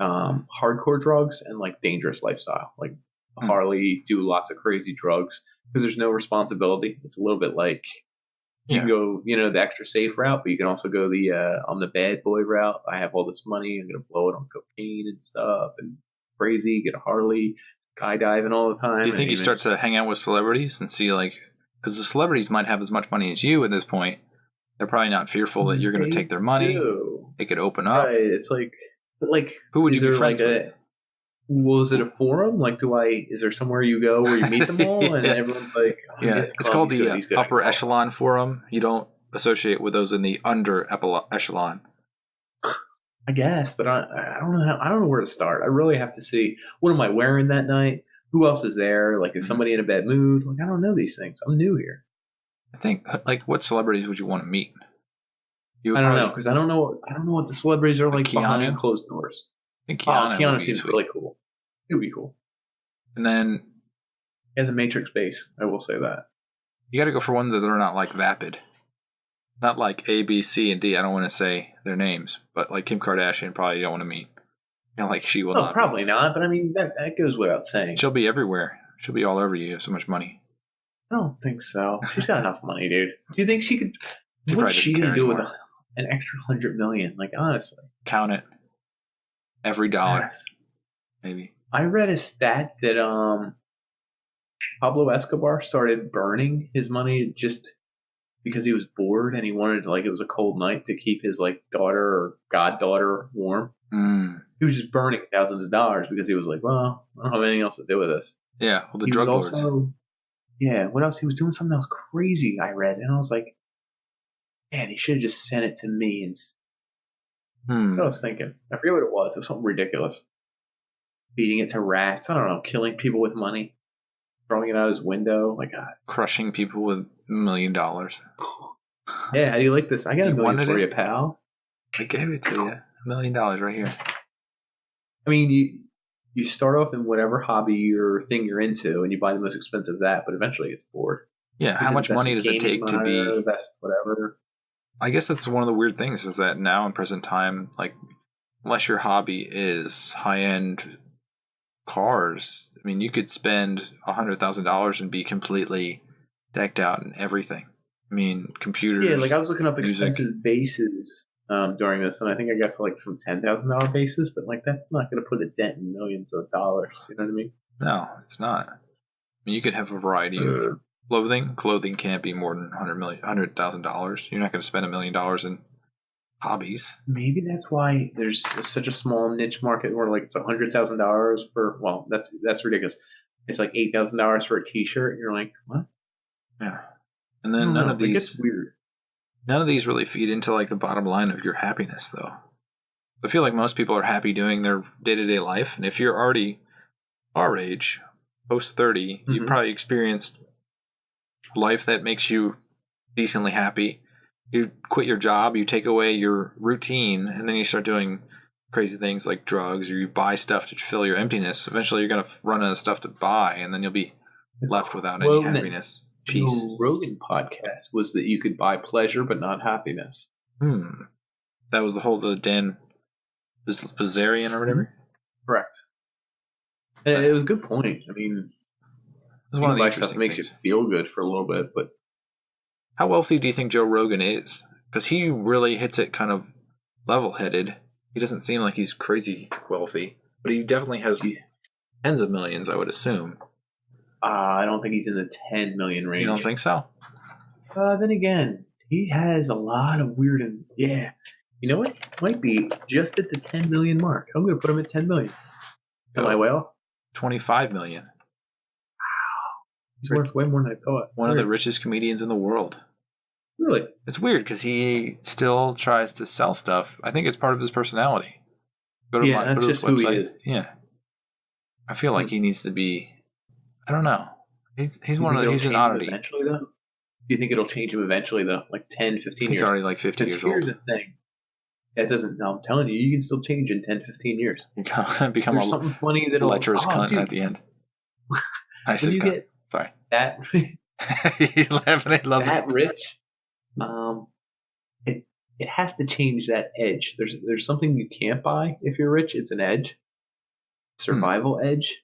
hardcore drugs and like dangerous lifestyle. Like Harley, do lots of crazy drugs because there's no responsibility. It's a little bit like you can go, the extra safe route, but you can also go the I'm the bad boy route. I have all this money. I'm gonna blow it on cocaine and stuff and crazy. Get a Harley, skydiving all the time. Do you think you start to hang out with celebrities and see like, because the celebrities might have as much money as you at this point. They're probably not fearful that you're going to take their money. They could open up. Right. It's like who would you be friends with? Was it a forum? Like, is there somewhere you go where you meet them all and everyone's like, oh, yeah, it's called the upper echelon forum. You don't associate with those in the under echelon. I guess, but I don't know I don't know where to start. I really have to see what am I wearing that night? Who else is there? Like, is somebody in a bad mood? Like, I don't know these things. I'm new here. I think, like, what celebrities would you want to meet? I don't know because I don't know what the celebrities are like Keanu? behind closed doors. I think Keanu seems really cool. It would be cool. And then as a Matrix base, I will say that you got to go for ones that are not like vapid, not like A, B, C, and D. I don't want to say their names, but like Kim Kardashian, probably you don't want to meet. Like she will not. Probably not. But I mean, that goes without saying. She'll be everywhere. She'll be all over you. You have so much money. I don't think so. She's got enough money, dude. Do you think she could? What's she gonna do with an extra $100 million? Like, honestly, count it. Every dollar, yes. Maybe. I read a stat that Pablo Escobar started burning his money just because he was bored and he wanted to, like, it was a cold night to keep his like daughter or goddaughter warm. He was just burning thousands of dollars because he was like, well, I don't have anything else to do with this. Yeah, well, the drug lords. Yeah, what else? He was doing something else crazy, I read. And I was like, man, he should have just sent it to me. And Hmm. I was thinking, I forget what it was. It was something ridiculous. Feeding it to rats. I don't know. Killing people with money. Throwing it out his window. Like, God. Crushing people with $1 million. Yeah, how do you like this? I got You $1 million wanted for it? you, pal. I gave it to you. $1 million right here. I mean, you start off in whatever hobby or thing you're into, and you buy the most expensive of that, but eventually it's bored. Yeah, how much money does it take to be? Best whatever. I guess that's one of the weird things is that now in present time, like, unless your hobby is high-end cars, I mean, you could spend $100,000 and be completely decked out in everything. I mean, computers. Yeah, like I was looking up music. expensive bases during this, and I think I got to like some $10,000 bases, but like that's not going to put a dent in millions of dollars. You know what I mean? No, it's not. I mean, you could have a variety of clothing. Clothing can't be more than $100,000. You're not going to spend $1 million in hobbies. Maybe that's why there's such a small niche market where like it's $100,000 for. Well, that's ridiculous. It's like $8,000 for a T-shirt. And you're like, what? Yeah, and then none of these. It gets weird. None of these really feed into like the bottom line of your happiness, though. I feel like most people are happy doing their day-to-day life, and if you're already our age, post 30, you've probably experienced life that makes you decently happy. You quit your job, you take away your routine, and then you start doing crazy things like drugs, or you buy stuff to fill your emptiness. Eventually, you're going to run out of stuff to buy, and then you'll be left without any happiness. Peace. Joe Rogan podcast was that you could buy pleasure but not happiness. That was the Dan Bazarian or whatever? Correct. And it was a good point. I mean, it's one of the interesting stuff that makes things. you feel good for a little bit, but how wealthy do you think Joe Rogan is? Because he really hits it kind of level-headed. He doesn't seem like he's crazy wealthy, but he definitely has tens of millions, I would assume. I don't think he's in the 10 million range. You don't think so? Then again, he has a lot of weird and yeah. You know what? Might be just at the 10 million mark. I'm going to put him at 10 million. Am I way off? 25 million. Wow. He's worth way more than I thought. One of the richest comedians in the world. Really? It's weird because he still tries to sell stuff. I think it's part of his personality. That's just who he is. Yeah. I feel like he needs to be. I don't know. He's an oddity. Eventually, though? Do you think it'll change him eventually, though? Like 10, 15 years? He's already like 50 years old. Here's the thing. That doesn't. No, I'm telling you, you can still change in 10, 15 years. Become There's something funny that'll lecherous cunt at the end. I said cunt. Sorry. That he's laughing. He loves that it. Rich. It has to change that edge. There's something you can't buy if you're rich. It's an edge. Survival edge.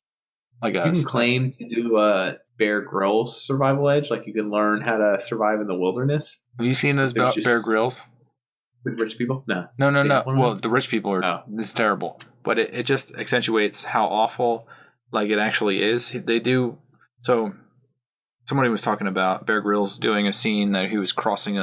I guess. You can claim to do a Bear Grylls survival edge, like you can learn how to survive in the wilderness. Have you seen those Bear Grylls? With rich people? No. No. Well, the rich people are. It's terrible, but it just accentuates how awful, like it actually is. They do. So, somebody was talking about Bear Grylls doing a scene that he was crossing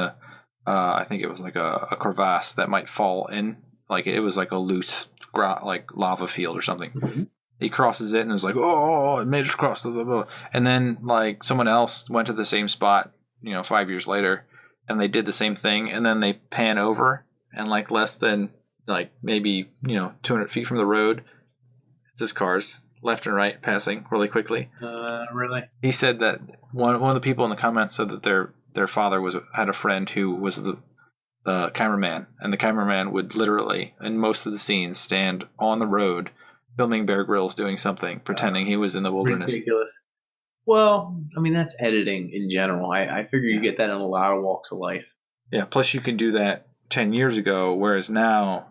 I think it was like a crevasse that might fall in, like it was like a loose, like lava field or something. Mm-hmm. He crosses it and it was like, oh, it made us cross, blah, blah, blah. And then like someone else went to the same spot, 5 years later, and they did the same thing, and then they pan over and like less than like maybe 200 feet from the road, it's just cars left and right passing really quickly. Really? He said that one of the people in the comments said that their father had a friend who was the cameraman, and the cameraman would literally in most of the scenes stand on the road filming Bear Grylls doing something, pretending he was in the wilderness. Ridiculous. Well, I mean, that's editing in general. I figure you get that in a lot of walks of life. Yeah, plus you can do that 10 years ago, whereas now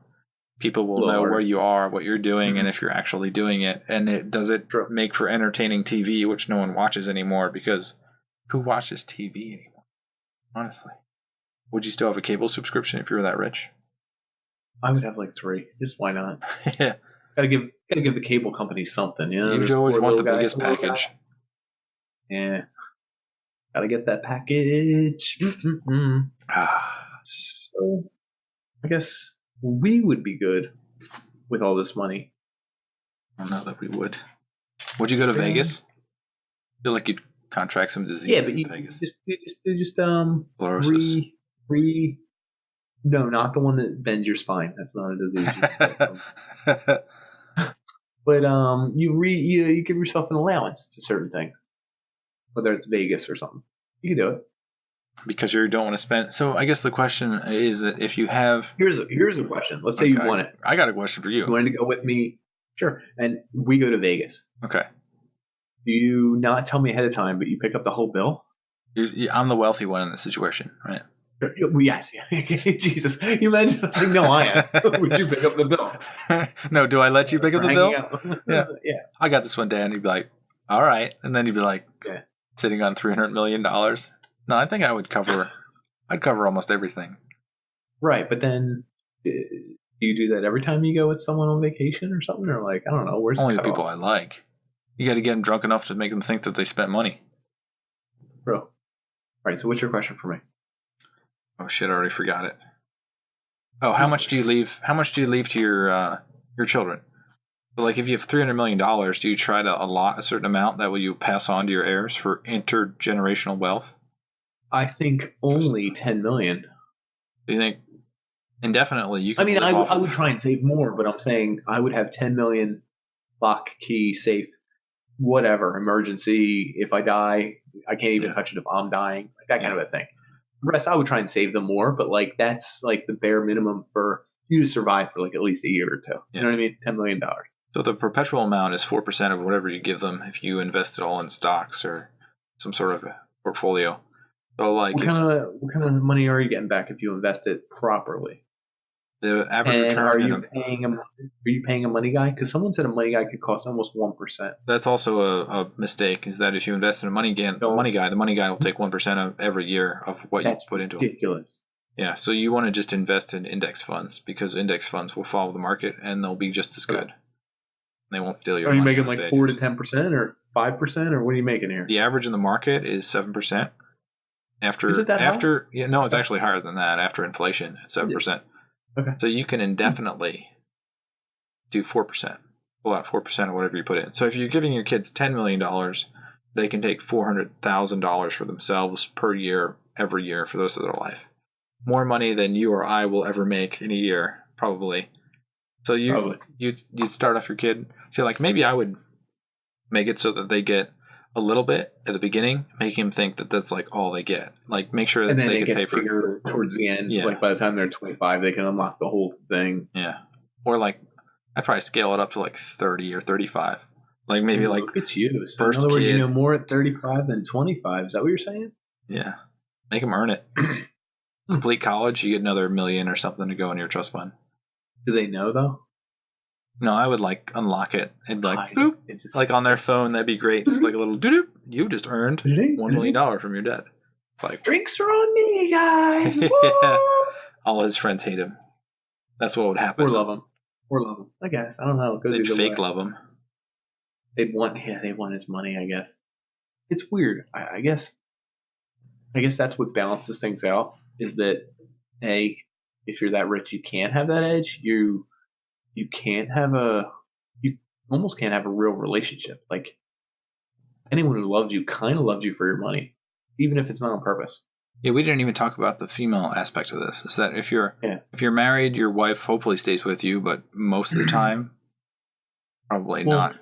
people will know where you are, what you're doing, and if you're actually doing it. And it does it make for entertaining TV, which no one watches anymore, because who watches TV anymore? Honestly. Would you still have a cable subscription if you were that rich? I would have like 3. Just why not? Yeah. Gotta give the cable company something, You always want the biggest package. Yeah. Gotta get that package. So, I guess we would be good with all this money. I don't know that we would. Would you go to Vegas? I feel like you'd contract some diseases yeah, but in Vegas. You just No, not the one that bends your spine. That's not a disease. But you give yourself an allowance to certain things, whether it's Vegas or something. You can do it because you don't want to spend. So I guess the question is that if you have here's a question. Let's say you want it. I got a question for you. You wanted to go with me, sure, and we go to Vegas. Okay. Do you not tell me ahead of time, but you pick up the whole bill? I'm the wealthy one in this situation, right? Yes. Jesus. You mentioned, I was like, no, I am. Would you pick up the bill? No, do I let you pick up the bill? Yeah. I got this one, Dan. You'd be like, all right. And then you'd be like, sitting on $300 million. No, I think I would cover, I'd cover almost everything. Right. But then do you do that every time you go with someone on vacation or something? Or like, I don't know. Where's only the people I like. You got to get them drunk enough to make them think that they spent money. Bro. All right. So what's your question for me? Oh shit! I already forgot it. Oh, how much do you leave? How much do you leave to your children? So, like, if you have $300 million, do you try to allot a certain amount that will you pass on to your heirs for intergenerational wealth? I think only 10 million. Do you think indefinitely you can? I mean, I would try and save more, but I'm saying I would have 10 million lock, key, safe, whatever, emergency. If I die, I can't even touch it if I'm dying, like that kind of a thing. The rest, I would try and save them more, but like that's like the bare minimum for you to survive for like at least a year or two. You know what I mean? $10 million. So the perpetual amount is 4% of whatever you give them if you invest it all in stocks or some sort of a portfolio. So like, what kind of money are you getting back if you invest it properly? The average return. Are you paying a money guy? Because someone said a money guy could cost almost 1%. That's also a mistake. Is that if you invest in a money guy, the money guy will take 1% of every year of what you put into it. That's ridiculous. Yeah, so you want to just invest in index funds because index funds will follow the market and they'll be just as good. They won't steal your money. Are you making like 4 to 10% or 5% or what are you making here? The average in the market is 7%. Is it that high? Yeah, no, it's actually higher than that. After inflation, it's 7%. Okay. So you can indefinitely do 4%. Pull out 4% of whatever you put in. So if you're giving your kids $10 million, they can take $400,000 for themselves per year, every year for the rest of their life. More money than you or I will ever make in a year, probably. So you'd start off your kid. See, like maybe I would make it so that they get a little bit at the beginning, make him think that that's like all they get. Like make sure that they can pay for towards the end. Yeah. Like by the time they're 25, they can unlock the whole thing. Yeah. Or like I'd probably scale it up to like 30 or 35. Like maybe like look at you. So in other words, you know more at 35 than 25. Is that what you're saying? Yeah. Make them earn it. Complete college, you get another $1 million or something to go in your trust fund. Do they know though? No, I would like unlock it and be like, boop, it's like on their phone. That'd be great. Just like a little doo-doo. You just earned $1 million from your dad. It's like drinks are on me, guys. Yeah. All his friends hate him. That's what would happen. Or love him. I guess I don't know. It goes They'd fake love him. They want his money. I guess it's weird. I guess that's what balances things out. Is that if you're that rich, you can't have that edge. You almost can't have a real relationship. Like anyone who loved you kind of loved you for your money, even if it's not on purpose. Yeah, we didn't even talk about the female aspect of this. Is that if you're married, your wife hopefully stays with you, but most of the time, probably not.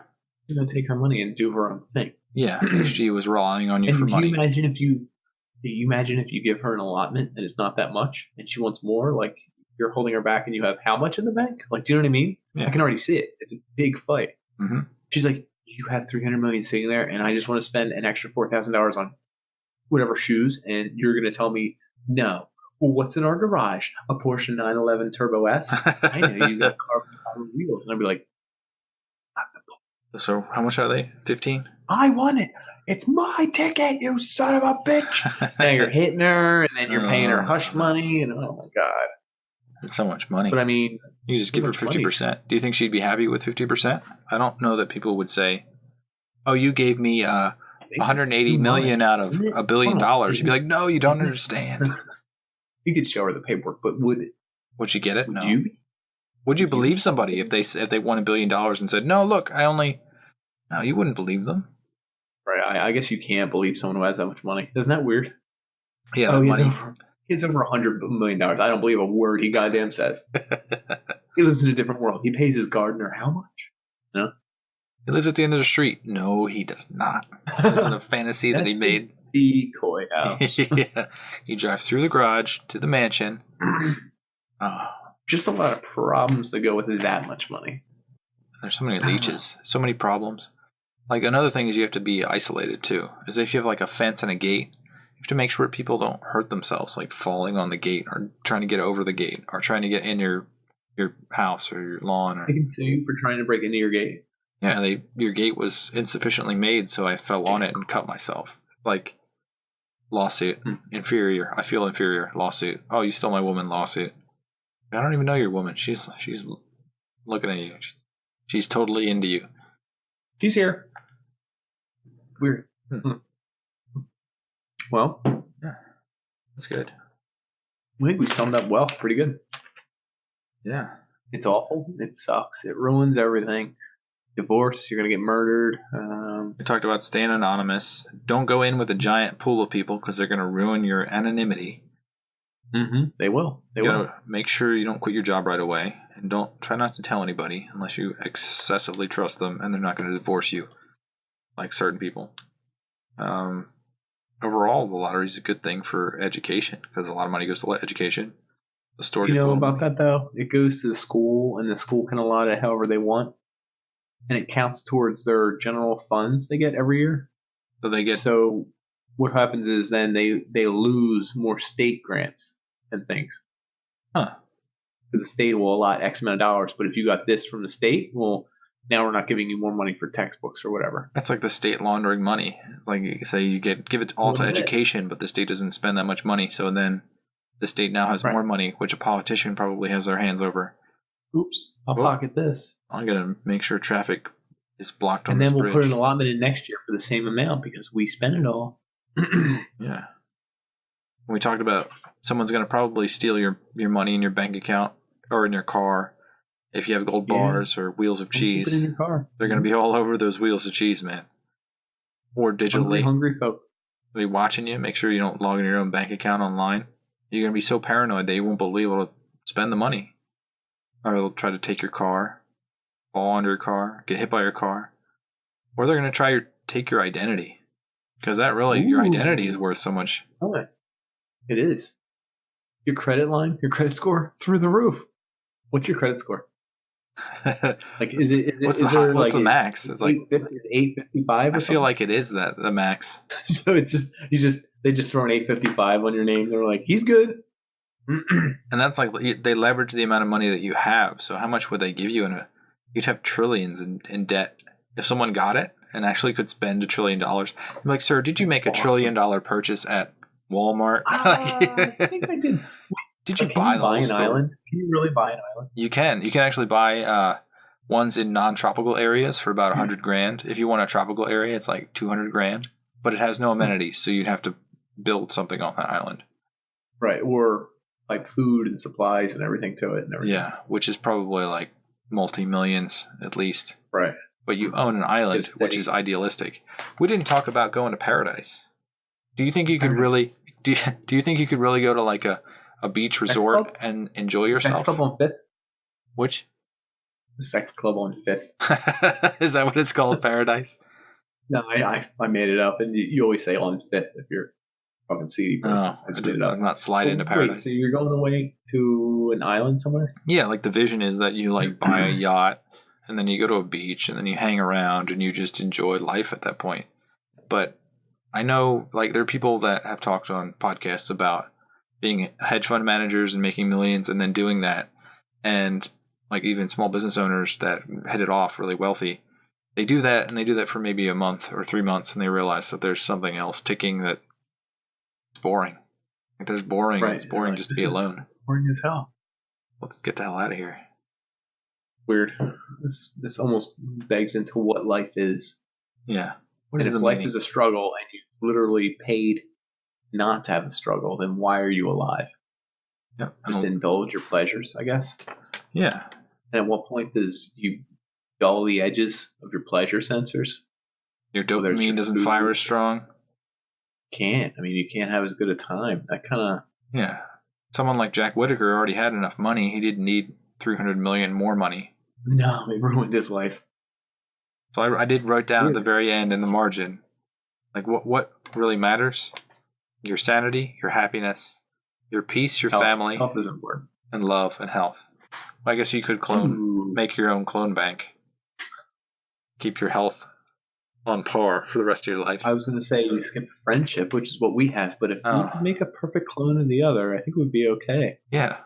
She's gonna take her money and do her own thing. Yeah, if she was relying on you for money. You imagine if you give her an allotment and it's not that much, and she wants more, like. You're holding her back and you have how much in the bank? Like, do you know what I mean? Yeah. I can already see it. It's a big fight. Mm-hmm. She's like, you have $300 million sitting there and I just want to spend an extra $4,000 on whatever shoes. And you're going to tell me, no. Well, what's in our garage? A Porsche 911 Turbo S. I know you got carbon wheels. And I'd be like, so how much are they? 15? I want it. It's my ticket, you son of a bitch. Now you're hitting her and then you're paying her hush money. And oh my God. It's so much money. But I mean, you just give her 50%. Do you think she'd be happy with 50%? I don't know that people would say, "Oh, you gave me 180 million out of $1 billion." You'd be like, "No, you don't understand." You could show her the paperwork, but would she get it? Would no. You? Would you believe somebody if they won $1 billion and said, "No, look, no, you wouldn't believe them." Right. I guess you can't believe someone who has that much money. Isn't that weird? Yeah. Money. It's over $100 million. I don't believe a word he goddamn says. He lives in a different world. He pays his gardener how much? No. He lives at the end of the street. No, he does not. He lives in a fantasy that he made. Decoy house. Yeah. You drive through the garage to the mansion. Just a lot of problems that go with that much money. There's so many leeches, so many problems. Like another thing is you have to be isolated too. Is if you have like a fence and a gate, you have to make sure people don't hurt themselves, like falling on the gate or trying to get over the gate or trying to get in your house or your lawn. Or, they can sue you for trying to break into your gate. Yeah, your gate was insufficiently made, so I fell on it and cut myself. Like lawsuit, inferior. I feel inferior. Lawsuit. Oh, you stole my woman. Lawsuit. I don't even know your woman. She's looking at you. She's totally into you. She's here. Weird. Well, yeah, that's good. I think we summed up wealth pretty good. Yeah. It's awful. It sucks. It ruins everything. Divorce, you're going to get murdered. We talked about staying anonymous. Don't go in with a giant pool of people because they're going to ruin your anonymity. They will. You gotta make sure you don't quit your job right away. And try not to tell anybody unless you excessively trust them and they're not going to divorce you like certain people. Overall, the lottery is a good thing for education because a lot of money goes to education. The store gets about that though? It goes to the school and the school can allot it however they want. And it counts towards their general funds they get every year. So what happens is then they lose more state grants and things. Huh. Because the state will allot X amount of dollars, but if you got this from the state, well, now we're not giving you more money for textbooks or whatever. That's like the state laundering money. Like you say, you give it all to education, but the state doesn't spend that much money. So then the state now has more money, which a politician probably has their hands over. Oops, I'll pocket this. I'm gonna make sure traffic is blocked on this bridge. And then we'll put an allotment in next year for the same amount because we spent it all. Yeah. We talked about someone's gonna probably steal your money in your bank account or in your car. If you have gold bars or wheels of cheese, keep it in your car. They're going to be all over those wheels of cheese, man. Or digitally. Hungry folk. They'll be watching you. Make sure you don't log in your own bank account online. You're going to be so paranoid that you won't be able to spend the money. Or they'll try to take your car, fall under your car, get hit by your car. Or they're going to try to take your identity. Because that really, your identity is worth so much. Oh, it is. Your credit line, your credit score, through the roof. What's your credit score? Like, is it? What's the max? It's like 855. I feel like it is the max. So it's just they just throw an 855 on your name. They're like, he's good. And that's like they leverage the amount of money that you have. So how much would they give you you'd have trillions in debt if someone got it and actually could spend $1 trillion. You're like, sir, did you make $1 trillion purchase at Walmart? I think I did. Did you buy an island? Can you really buy an island? You can. You can actually buy ones in non-tropical areas for about $100,000. If you want a tropical area, it's like $200,000. But it has no amenities, so you'd have to build something on that island. Right, or like food and supplies and everything to it and everything. Yeah, which is probably like multi-millions at least. Right. But you own an island, which is idealistic. We didn't talk about going to paradise. Do you think you could really? Do you think you could really go to like a beach resort and enjoy yourself? Sex club on Fifth. Which? The sex club on Fifth. Is that what it's called? Paradise? No, I made it up, and you always say on Fifth if you're fucking seedy person. I'm not sliding into paradise. Wait, so you're going away to an island somewhere? Yeah, like the vision is that you like buy a yacht, and then you go to a beach, and then you hang around, and you just enjoy life at that point. But I know, like, there are people that have talked on podcasts about being hedge fund managers and making millions and then doing that. And like even small business owners that headed off really wealthy, they do that and they do that for maybe a month or 3 months and they realize that there's something else ticking that it's boring. Like there's boring. Right. It's boring just to be alone. Boring as hell. Let's get the hell out of here. Weird. This almost begs into what life is. Yeah. What is if life is a struggle and you literally paid not to have the struggle, then why are you alive? Yeah, just indulge your pleasures, I guess. Yeah. And at what point does you dull the edges of your pleasure sensors? Your dopamine doesn't fire as strong. Can't. I mean, you can't have as good a time. That kind of Yeah. Someone like Jack Whittaker already had enough money. He didn't need 300 million more money. No, it ruined his life. So I did write down at the very end in the margin, like what really matters? Your sanity, your happiness, your peace, your family. Health is important. And love and health. Well, I guess you could make your own clone bank. Keep your health on par for the rest of your life. I was going to say you skip friendship, which is what we have, but if you could make a perfect clone of the other, I think we'd be okay. Yeah,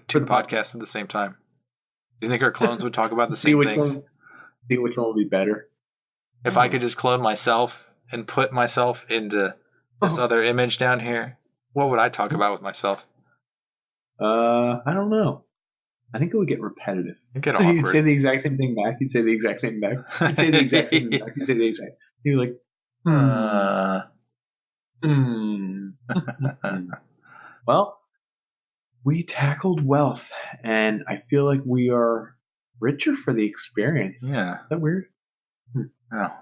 two podcasts at the same time. Do you think our clones would talk about the same things? See which one would be better. If I could just clone myself and put myself into this other image down here, what would I talk about with myself? I don't know. I think it would get repetitive. It'd get awkward. You'd say the exact same thing back. You'd say the exact same back. You'd say the exact same thing back. You'd say the exact. You're like, Well, we tackled wealth, and I feel like we are richer for the experience. Yeah. Is that weird? Oh,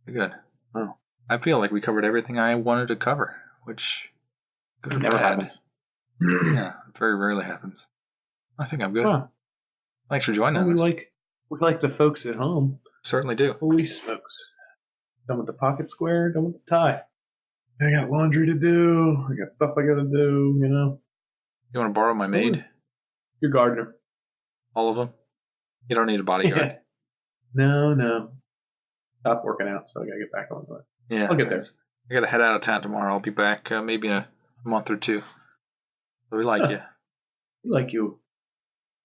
good. Oh. I feel like we covered everything I wanted to cover, which never happens. Yeah, it very rarely happens. I think I'm good. Huh. Thanks for joining us. We like the folks at home. Certainly do. Holy smokes. Done with the pocket square, done with the tie. I got laundry to do. I got stuff I got to do, you know. You want to borrow my maid? Your gardener. All of them? You don't need a bodyguard. Yeah. No. Stop working out, so I got to get back on it. Yeah. I'll get there. I got to head out of town tomorrow. I'll be back maybe in a month or two. So we like you. We like you.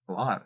A lot.